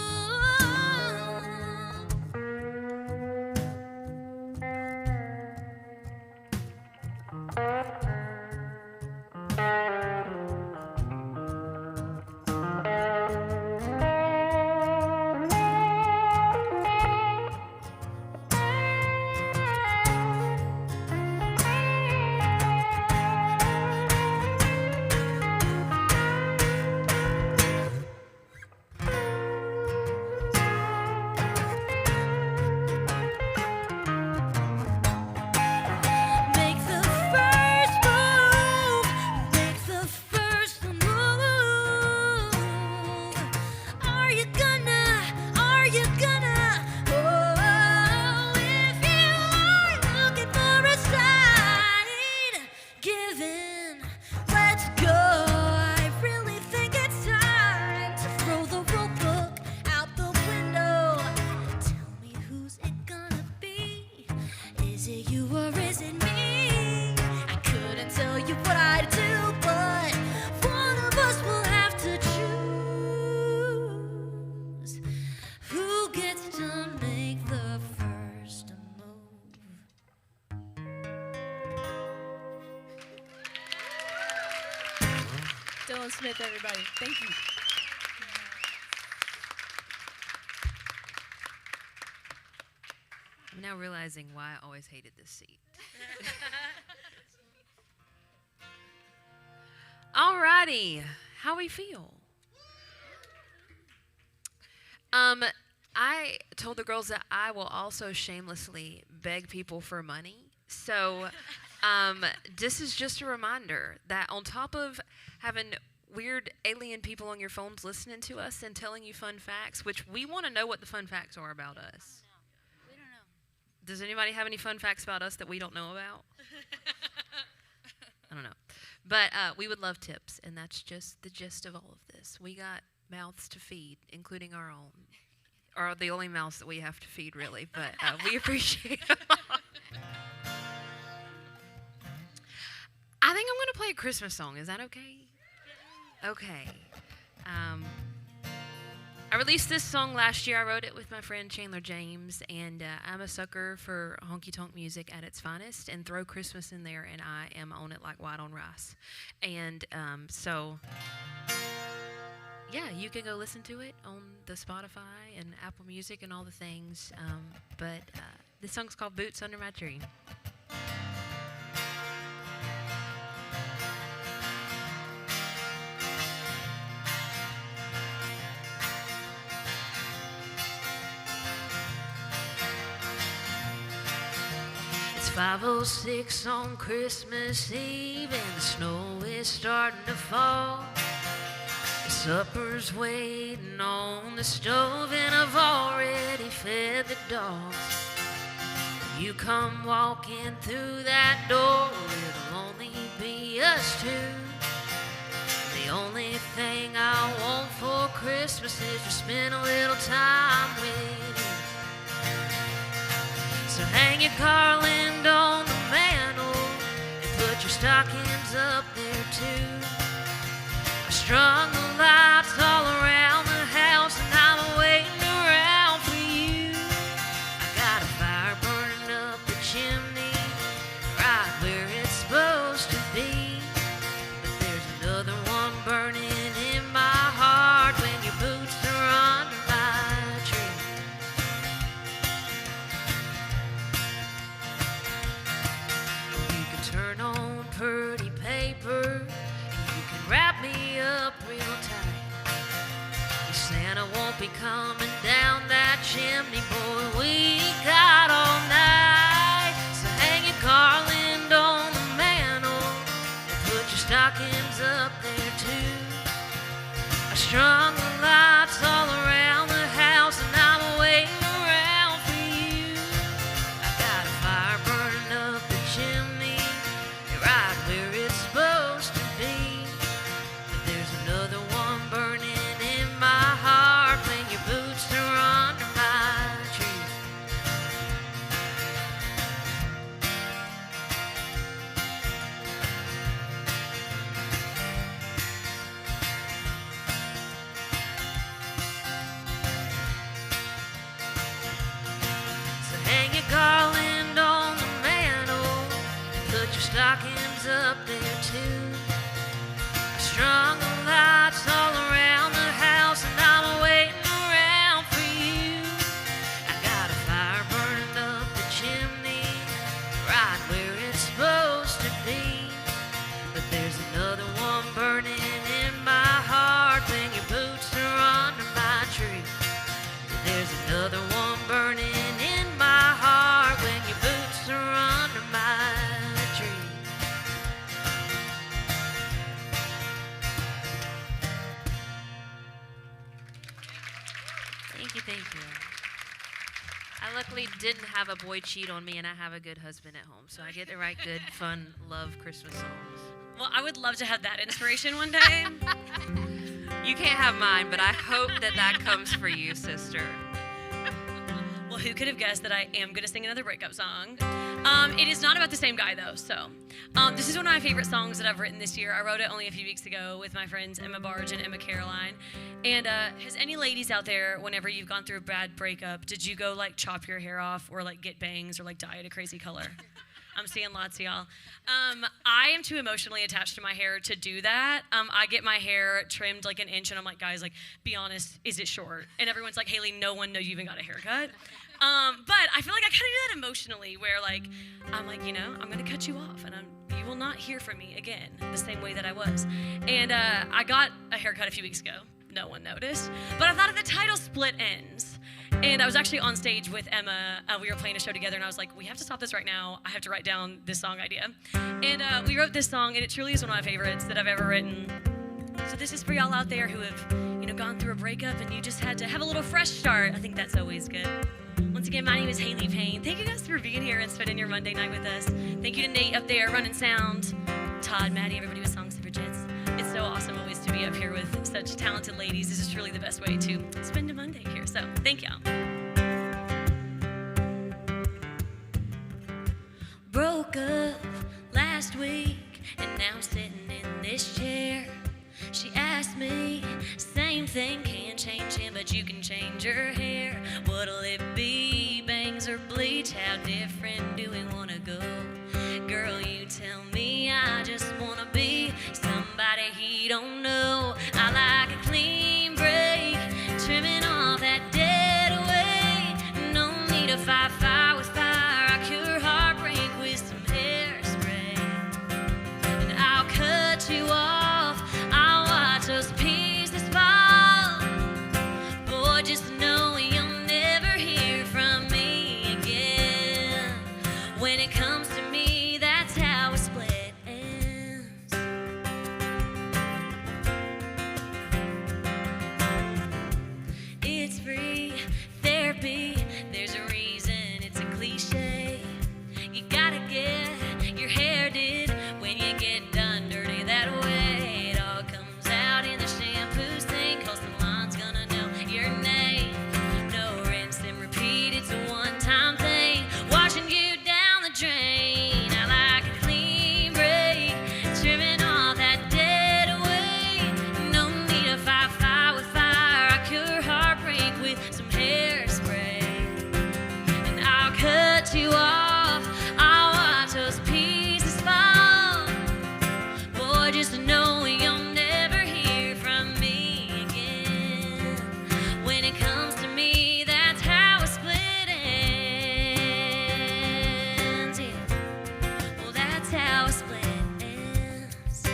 [SPEAKER 6] Make the first move. Make the first move. Are you gonna? Are you gonna? Oh, if you are looking for a sign, give in. Let's go. I really think it's time to throw the rule book out the window. Tell me, who's it gonna be? Is it you or is it me? I couldn't tell you what I'd do, but one of us will have to choose who gets to make the first move. Dylan Smith, everybody. Thank you.
[SPEAKER 2] I'm now realizing why I always hated this seat. Alrighty, how we feel? I told the girls that I will also shamelessly beg people for money. So, this is just a reminder that on top of having weird alien people on your phones listening to us and telling you fun facts, which we want to know what the fun facts are about us.
[SPEAKER 1] We don't know.
[SPEAKER 2] Does anybody have any fun facts about us that we don't know about? I don't know. But we would love tips, and that's just the gist of all of this. We got mouths to feed, including our own. Or the only mouths that we have to feed, really. But we appreciate them all. I think I'm going to play a Christmas song. Is that okay? Okay. I I released this song last year. I wrote it with my friend Chandler James, and I'm a sucker for honky-tonk music at its finest, and throw Christmas in there, and I am on it like white on rice. And yeah, you can go listen to it on the Spotify and Apple Music and all the things. But this song's called Boots Under My Tree. It's 5:06 on Christmas Eve, and the snow is starting to fall. Supper's waiting on the stove, and I've already fed the dogs. You come walking through that door, it'll only be us two. The only thing I want for Christmas is to spend a little time with you. So hang your garland on the mantle and put your stockings up there too. I strung the lights all around the house, and I'm waiting around for you. I got a fire burning up the chimney, right where it's supposed to be. But there's another one burning in my heart when your boots are under my tree. You can turn on pretty paper, wrap me up real tight. Santa won't be coming down that chimney, boy, we got all night. So hang your garland on the mantle and put your stockings up there too. I strung the lights all around the house, and I'm waiting around for you. I got a fire burning up the chimney, right where it's supposed to be. Another one burning in my heart when your boots are under my tree. So hang your garland on the mantle and put your stockings up there too. I strung the lights all around the house, and I'm waiting around for you. I got a fire burning up the chimney, right where it's supposed to be. But there's another one burning in my heart when your boots are under my tree. There's another one burning in my heart when your boots are under my tree. Thank you. I luckily didn't have a boy cheat on me, and I have a good husband at home, so I get to write good, fun, love Christmas songs.
[SPEAKER 3] Well, I would love to have that inspiration one day.
[SPEAKER 2] You can't have mine, but I hope that comes for you, sister.
[SPEAKER 3] Well, who could have guessed that I am going to sing another breakup song? It is not about the same guy, though, so. This is one of my favorite songs that I've written this year. I wrote it only a few weeks ago with my friends Emma Barge and Emma Caroline. And has any ladies out there, whenever you've gone through a bad breakup, did you go, like, chop your hair off or, like, get bangs or, like, dye it a crazy color? I'm seeing lots of y'all. I am too emotionally attached to my hair to do that. I get my hair trimmed like an inch, and I'm like, guys, like, be honest, is it short? And everyone's like, Haley, no one knows you even got a haircut. But I feel like I kind of do that emotionally, where, like, I'm like, you know, I'm going to cut you off, and you will not hear from me again the same way that I was. And I got a haircut a few weeks ago. No one noticed. But I thought of the title, Split Ends. And I was actually on stage with Emma. We were playing a show together, and I was like, we have to stop this right now. I have to write down this song idea. And we wrote this song, and it truly is one of my favorites that I've ever written. So this is for y'all out there who have, you know, gone through a breakup and you just had to have a little fresh start. I think that's always good. Once again, my name is Haley Payne. Thank you guys for being here and spending your Monday night with us. Thank you to Nate up there running sound, Todd, Maddie, everybody with Suffragettes. It's so awesome always to be up here with such talented ladies. This is truly the best way to spend a Monday here. So thank y'all.
[SPEAKER 6] Broke up last week, and now I'm sitting in this chair.
[SPEAKER 4] She asked me, same thing, can't change him, but you can change her hair. What'll it be, bangs or bleach? How different do we wanna go? Girl, you tell me, I just wanna be somebody he don't know. I like a clean break, trimming off that dead weight. No need to fight fire with fire. I cure heartbreak with some hairspray. And I'll cut you off, I'll watch those pieces fall. Boy, just know you'll never hear from me again. When it comes to me, that's how a split ends. It's free therapy, there's a reason it's a cliche. You gotta get your hair did when you get done dirty that way. It all comes out in the shampoo stain, 'cause the lawn's gonna know your name. No rinse and repeat, it's a one-time thing, washing you down the drain. I like a clean break, trimming all that dead weight. No need to fight fire with fire. I cure heartbreak with some hairspray. And I'll cut you off, I'll watch those pieces fall. Boy, just know you'll never hear from me again. When it comes to me, that's how a split ends. Yeah. Well, that's how a split ends.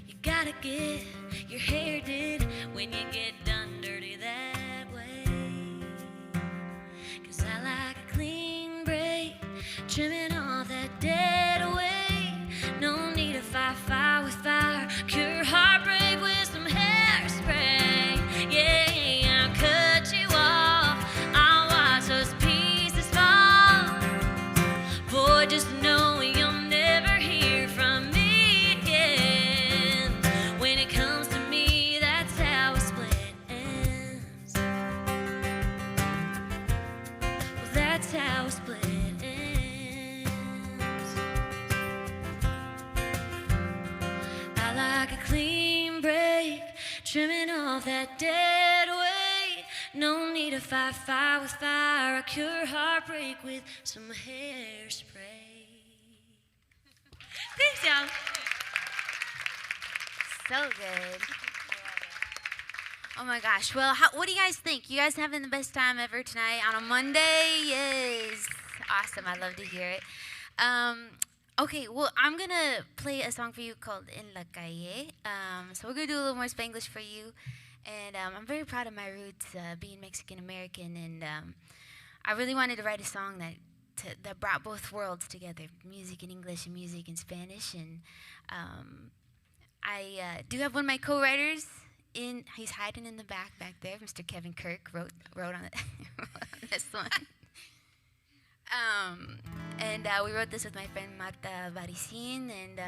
[SPEAKER 4] You gotta get your hair did when you get done dirty that way. 'Cause I like a clean break, trimming all that dead weight. No need to fight fire with fire. Cure heartbreak with some hairspray. Yeah, I'll cut you off, I'll watch those pieces fall. Boy, just know you'll never hear from me again. When it comes to me, that's how a split ends. Well, that's how a split ends. I like a clean break, trimming off that dead weight. No need to fight fire with fire. I cure heartbreak with some hairspray.
[SPEAKER 3] Thanks, y'all.
[SPEAKER 1] So good. Oh my gosh. Well, what do you guys think? You guys having the best time ever tonight on a Monday? Yes. Awesome. I love to hear it. Okay, well, I'm going to play a song for you called En la Calle. So we're going to do a little more Spanglish for you. And I'm very proud of my roots, being Mexican-American. And I really wanted to write a song that brought both worlds together, music in English and music in Spanish. And I do have one of my co-writers. He's hiding in the back there. Mr. Kevin Kirk wrote on it on this one. And we wrote this with my friend Marta Baricin, and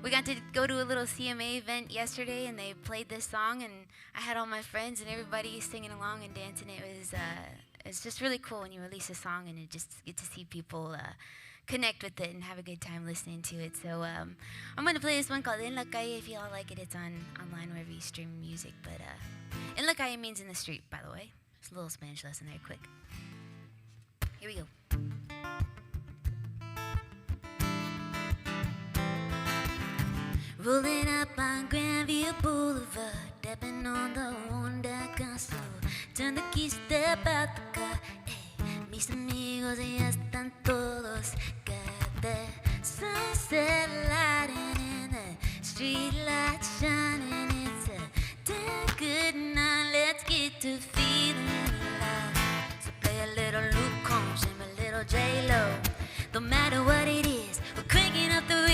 [SPEAKER 1] we got to go to a little CMA event yesterday, and they played this song, and I had all my friends and everybody singing along and dancing. It's just really cool when you release a song and you just get to see people connect with it and have a good time listening to it. So I'm going to play this one called En la Calle. If you all like it, it's online wherever you stream music. But En la Calle means in the street, by the way. It's a little Spanish lesson there, quick. Here we go. Rolling up on Grandview Boulevard, tapping on the Honda Castle. Turn the key, step out the car. Mis amigos ya están todos. Got that sunset lighting in the street light shining. It's a damn good night. Let's get to feeling alive. So play a little Luke Combs and a little J-Lo. No matter what it is, we're cranking up the radio.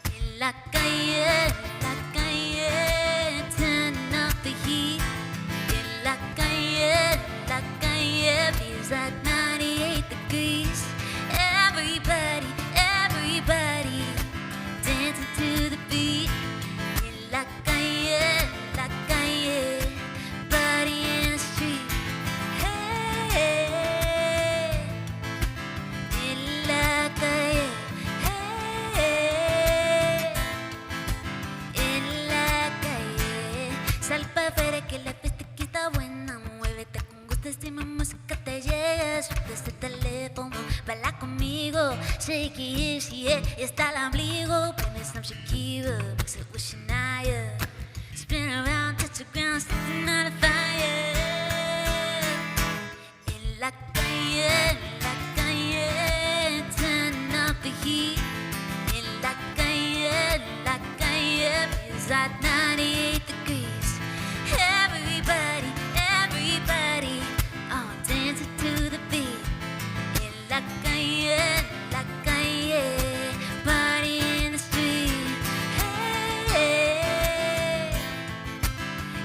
[SPEAKER 1] En la calle, turning up the heat. En la calle, feels like 98 degrees. Everybody, dancing to the beat. En la calle, Sal pa' afuera que la fiesta aquí está buena. Muévete con gusto, si mi música te llega. Suelta ese teléfono, baila conmigo. Shake it, yeah, está el ombligo. Prende some Shakira, mix it with Shania. Spin around, touch the ground, setting on a fire. En la calle, turn up the heat. En la calle, feels like 98 degrees. Everybody, all dancing to the beat. En la calle, party in the street. Hey,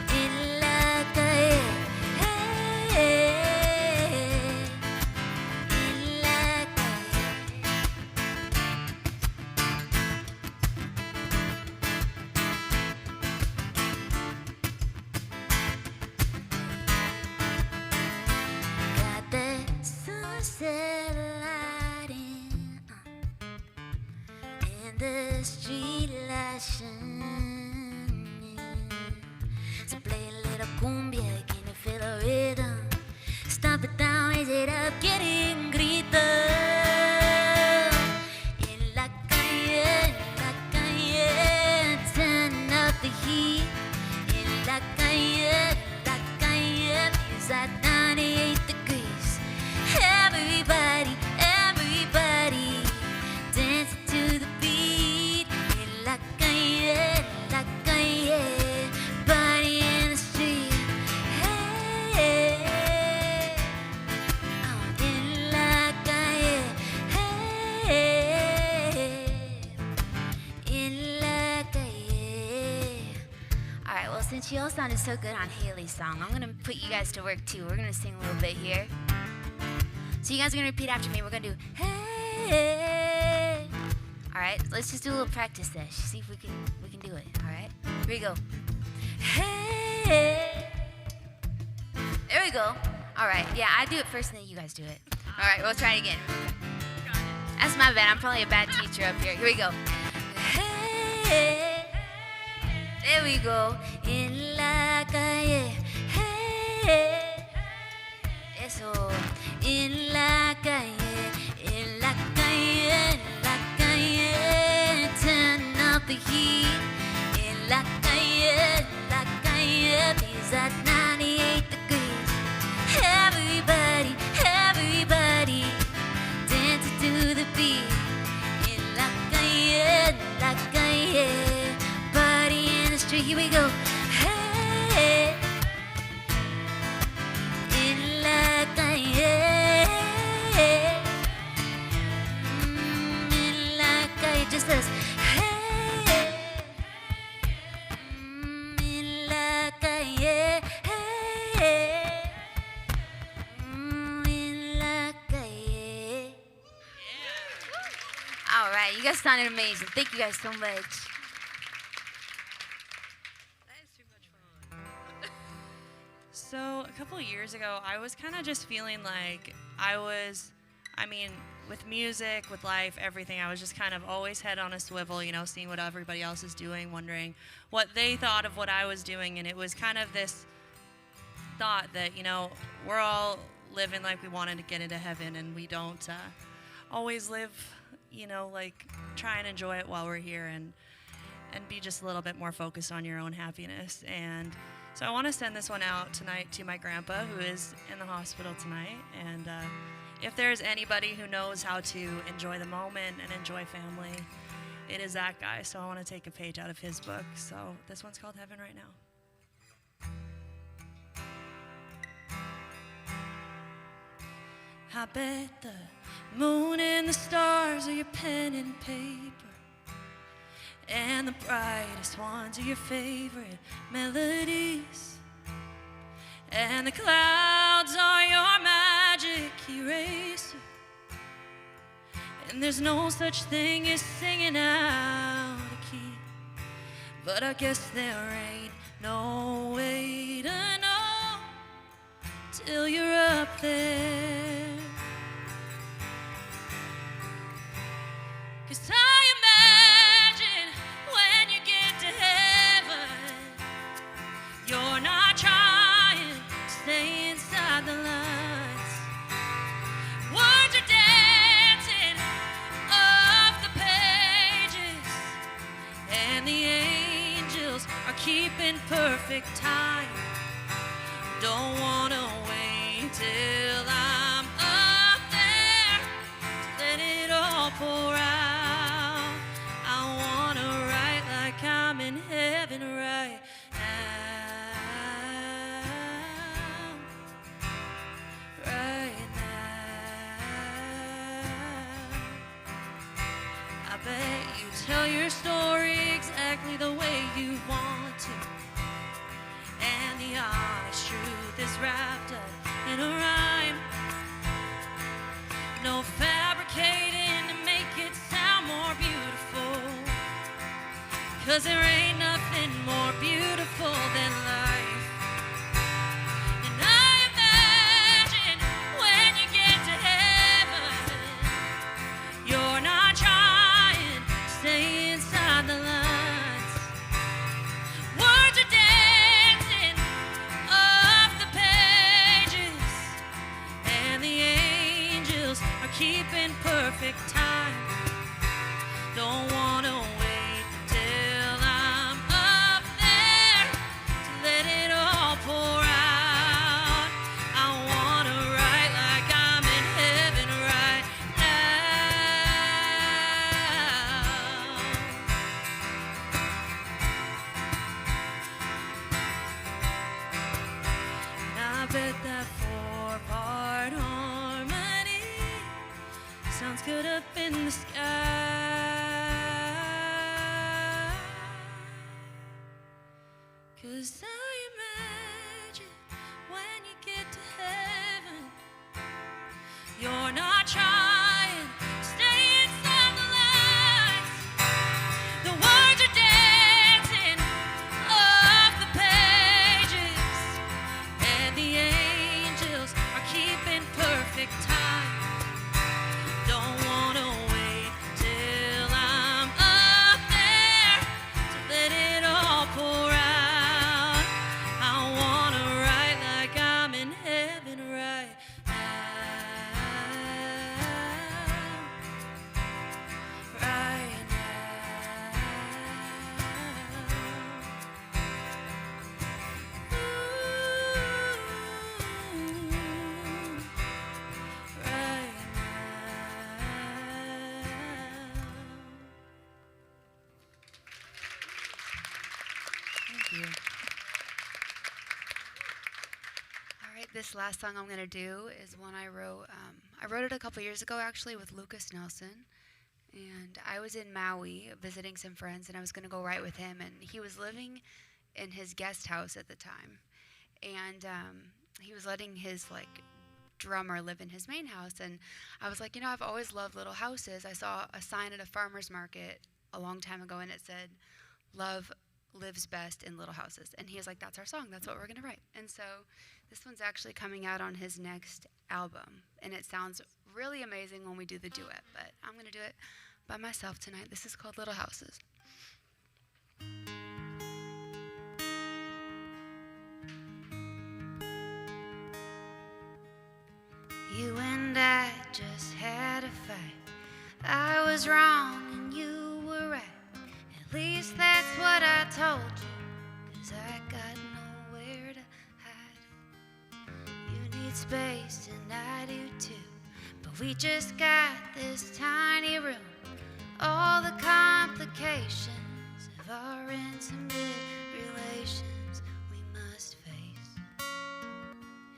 [SPEAKER 1] en la calle, en la calle. Got the sunset lighting and the street light shining. So play a little cumbia, can you feel the rhythm? Stomp it down, raise it up, get in, grita. En la calle, turn up the heat. En la calle, feels like 98 degrees. Everybody, dancing to the beat. En la calle, party in the street. Hey, oh, en la calle, en la calle. All right, well, since you all sounded so good on Haley's song, I'm gonna put you guys to work too. We're gonna sing a little bit here. So you guys are gonna repeat after me. We're gonna do hey. All right, let's just do a little practice sesh. See if we can do it. All right, here we go. Hey. There we go. All right, yeah, I do it first and then you guys do it. All right, we'll try it again. That's my bad. I'm probably a bad teacher up here. Here we go. Hey. There we go. En la calle. Hey. Eso. En la calle. En la calle. Turn up the heat. En la calle. Feels like 98 degrees. Everybody, dancing to the beat. En la calle, party in the street. Here we go. Hey, en la calle, en la calle, just us. Hey, en la calle, en la calle. All right, you guys sounded amazing. Thank you guys so much.
[SPEAKER 4] So a couple of years ago, I was kind of just feeling like with music, with life, everything, I was just kind of always head on a swivel, seeing what everybody else is doing, wondering what they thought of what I was doing. And it was kind of this thought that, we're all living like we wanted to get into heaven, and we don't always live, try and enjoy it while we're here and be just a little bit more focused on your own happiness. And so I want to send this one out tonight to my grandpa, who is in the hospital tonight. And if there's anybody who knows how to enjoy the moment and enjoy family, it is that guy. So I want to take a page out of his book. So this one's called Heaven Right Now. I bet the moon and the stars are your pen and paper, and the brightest ones are your favorite melodies, and the clouds are your magic eraser, and there's no such thing as singing out of key. But I guess there ain't no way to know till you're up there. 'Cause I imagine when you get to heaven,
[SPEAKER 6] You're not trying to stay inside the lines. Words are dancing off the pages, and the angels are keeping perfect time. Don't wanna wait till I'm up there to let it all pour out. I wanna write like I'm in heaven right now. Right now. I bet you tell your story exactly the way you want to, and the honest truth is wrapped up in a rhyme. No fabricating to make it sound more beautiful, 'cause there ain't nothing more beautiful than life. And I imagine when you get to heaven, you're not trying to stay inside the lines. Words are dancing off the pages, and the angels are keeping perfect time. Don't wanna wait till I'm up there to let it all pour out. I wanna write like I'm in heaven right now. And I bet that 4-part harmony sounds good up in the sky. 'Cause I imagine when you get to heaven, you're not trying to stay inside the lines. The words are dancing off the pages, and the angels are keeping perfect time. Don't wanna wait till I'm up there to let it all pour out. I wanna write like I'm in heaven right now. Right now. Ooh, right
[SPEAKER 1] Thank you. All right, this last song I'm going to do is one I wrote. I wrote it a couple years ago, actually, with Lucas Nelson. And I was in Maui visiting some friends, and I was going to go write with him. And he was living in his guest house at the time. And he was letting his, drummer live in his main house. And I was like, I've always loved little houses. I saw a sign at a farmer's market a long time ago, and it said, "Love lives best in little houses." And he was like, "That's our song. That's what we're going to write." And so this one's actually coming out on his next album. And it sounds really amazing when we do the duet. But I'm going to do it by myself tonight. This is called Little Houses. You and I just had a fight. I was wrong and you were right. At least that's what I told you, 'cause I got nowhere to hide. You need space and I do too, but we just got this tiny room. All the complications of our intimate relations we must face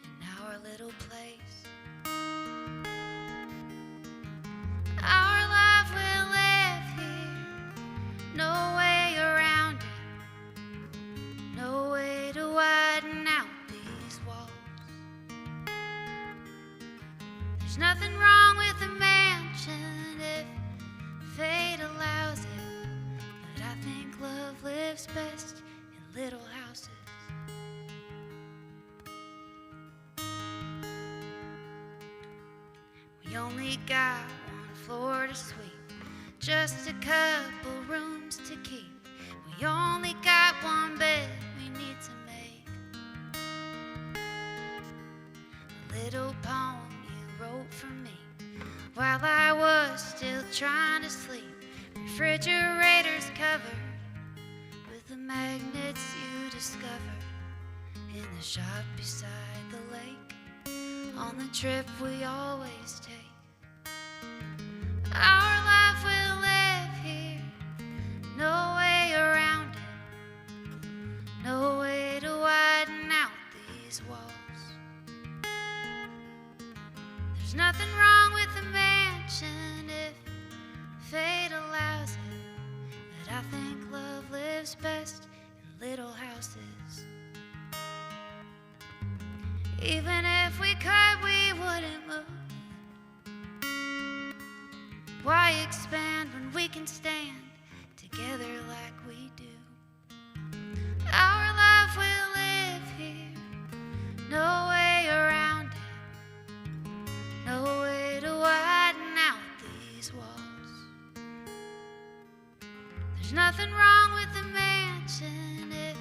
[SPEAKER 1] in our little place. Our life will live here, no way around it, no way to widen out these walls. There's nothing wrong with a mansion if fate allows it, but I think love lives best in little houses. We only got one floor to sweep, just a couple rooms to keep. We only got one bed we need to make
[SPEAKER 5] little poem you wrote for me while I was still trying to sleep. Refrigerators covered with the magnets you discovered in the shop beside the lake on the trip we always take. Our life will live here, no way around it, no way to widen out these walls. There's nothing wrong with the mansion if fate allows it, but I think love lives best in little houses. Even if we could, we wouldn't move. Why expand when we can stand together like we do? Our life will live here, no way around it, no way to widen out these walls. There's nothing wrong with the mansion if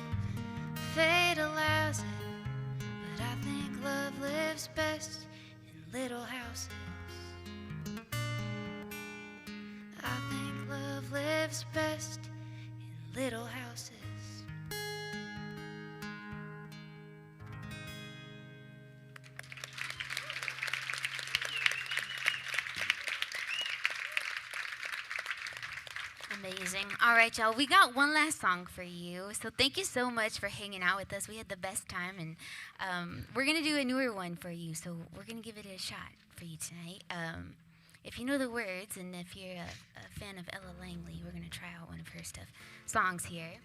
[SPEAKER 5] fate allows it, but I think love lives best in little houses. I think love lives best in little houses.
[SPEAKER 1] Amazing. All right, y'all. We got one last song for you. So thank you so much for hanging out with us. We had the best time, and we're going to do a newer one for you. So we're going to give it a shot for you tonight. If you know the words, and if you're a fan of Ella Langley, we're going to try out one of her songs here.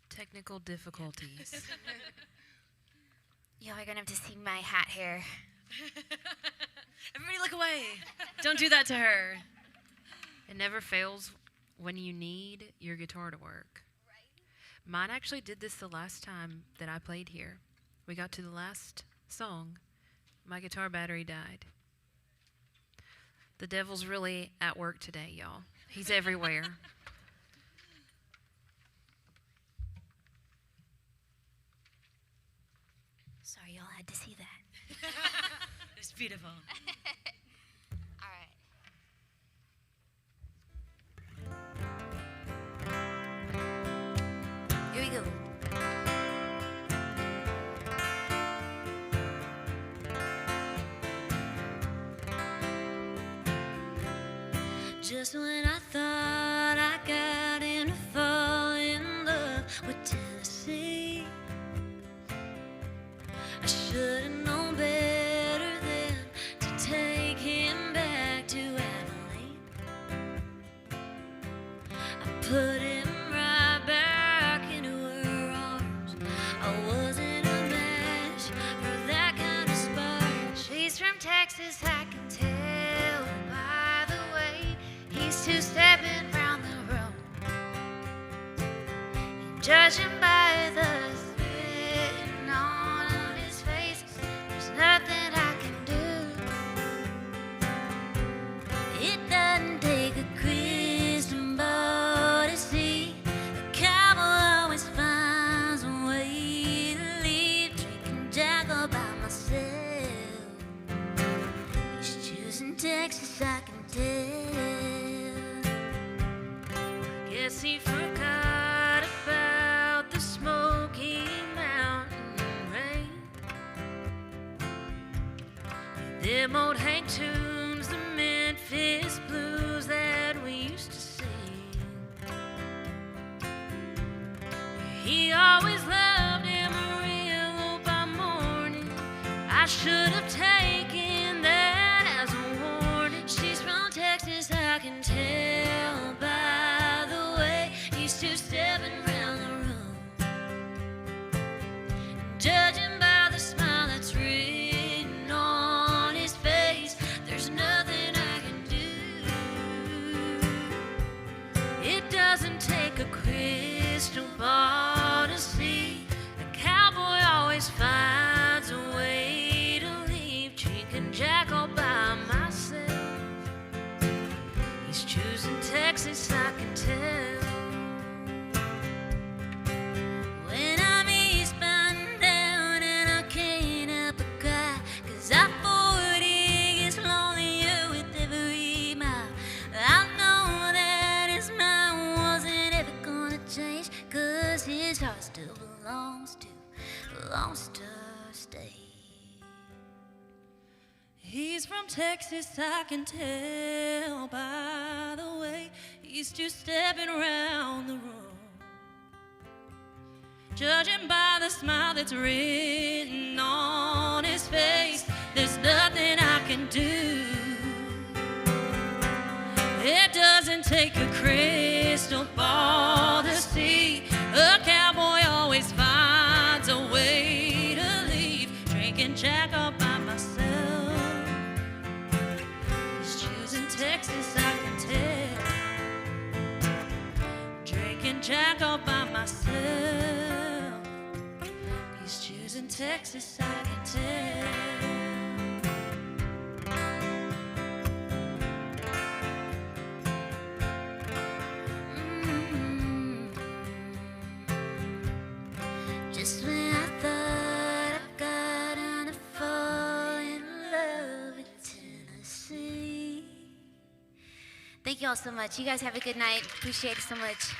[SPEAKER 2] Technical difficulties.
[SPEAKER 1] Y'all are going to have to see my hat hair.
[SPEAKER 3] Everybody look away. Don't do that to her.
[SPEAKER 2] It never fails when you need your guitar to work. Mine actually did this the last time that I played here. We got to the last song. My guitar battery died. The devil's really at work today, y'all. He's everywhere.
[SPEAKER 1] Sorry, y'all had to see that.
[SPEAKER 3] It's beautiful.
[SPEAKER 1] All right. Here we go.
[SPEAKER 6] Just when I thought I got in to fall in love with Tennessee, I should have known better than to take him back to Abilene. I put him right back into her arms. I wasn't a match for that kind of spark.
[SPEAKER 5] She's from Texas, I can tell by the way he's two-stepping round the room. And judging by the spitting on his face, there's nothing I can do.
[SPEAKER 6] It doesn't take a crystal ball to see a cowboy always finds a way to leave. Drinking Jack all by myself. He's choosing Texas, I can tell.
[SPEAKER 2] Guess he forgot about the Smoky Mountain rain. Them old Hank tunes, the Memphis blues that we used to sing. He always loved Amarillo by morning. I should have taken that as a warning.
[SPEAKER 6] She's from Texas, I can tell by the way he's two-stepping round the room. Judging by the smile that's written on his face, there's nothing I can do.
[SPEAKER 2] It doesn't take a crystal ball to see. A cowboy always finds a way to leave.
[SPEAKER 6] wants to stay. He's from Texas, I can tell by the way he's two-stepping around the room. Judging by the smile that's written on his face, there's nothing I can do. It doesn't take a crystal ball to see. A cowboy always finds a way to leave. Drinking Jack all by myself. He's choosing Texas, I can tell. Drinking Jack all by myself. He's choosing Texas, I can tell.
[SPEAKER 5] Just when I thought I got enough to fall in love with Tennessee.
[SPEAKER 1] Thank you all so much. You guys have a good night. Appreciate it so much.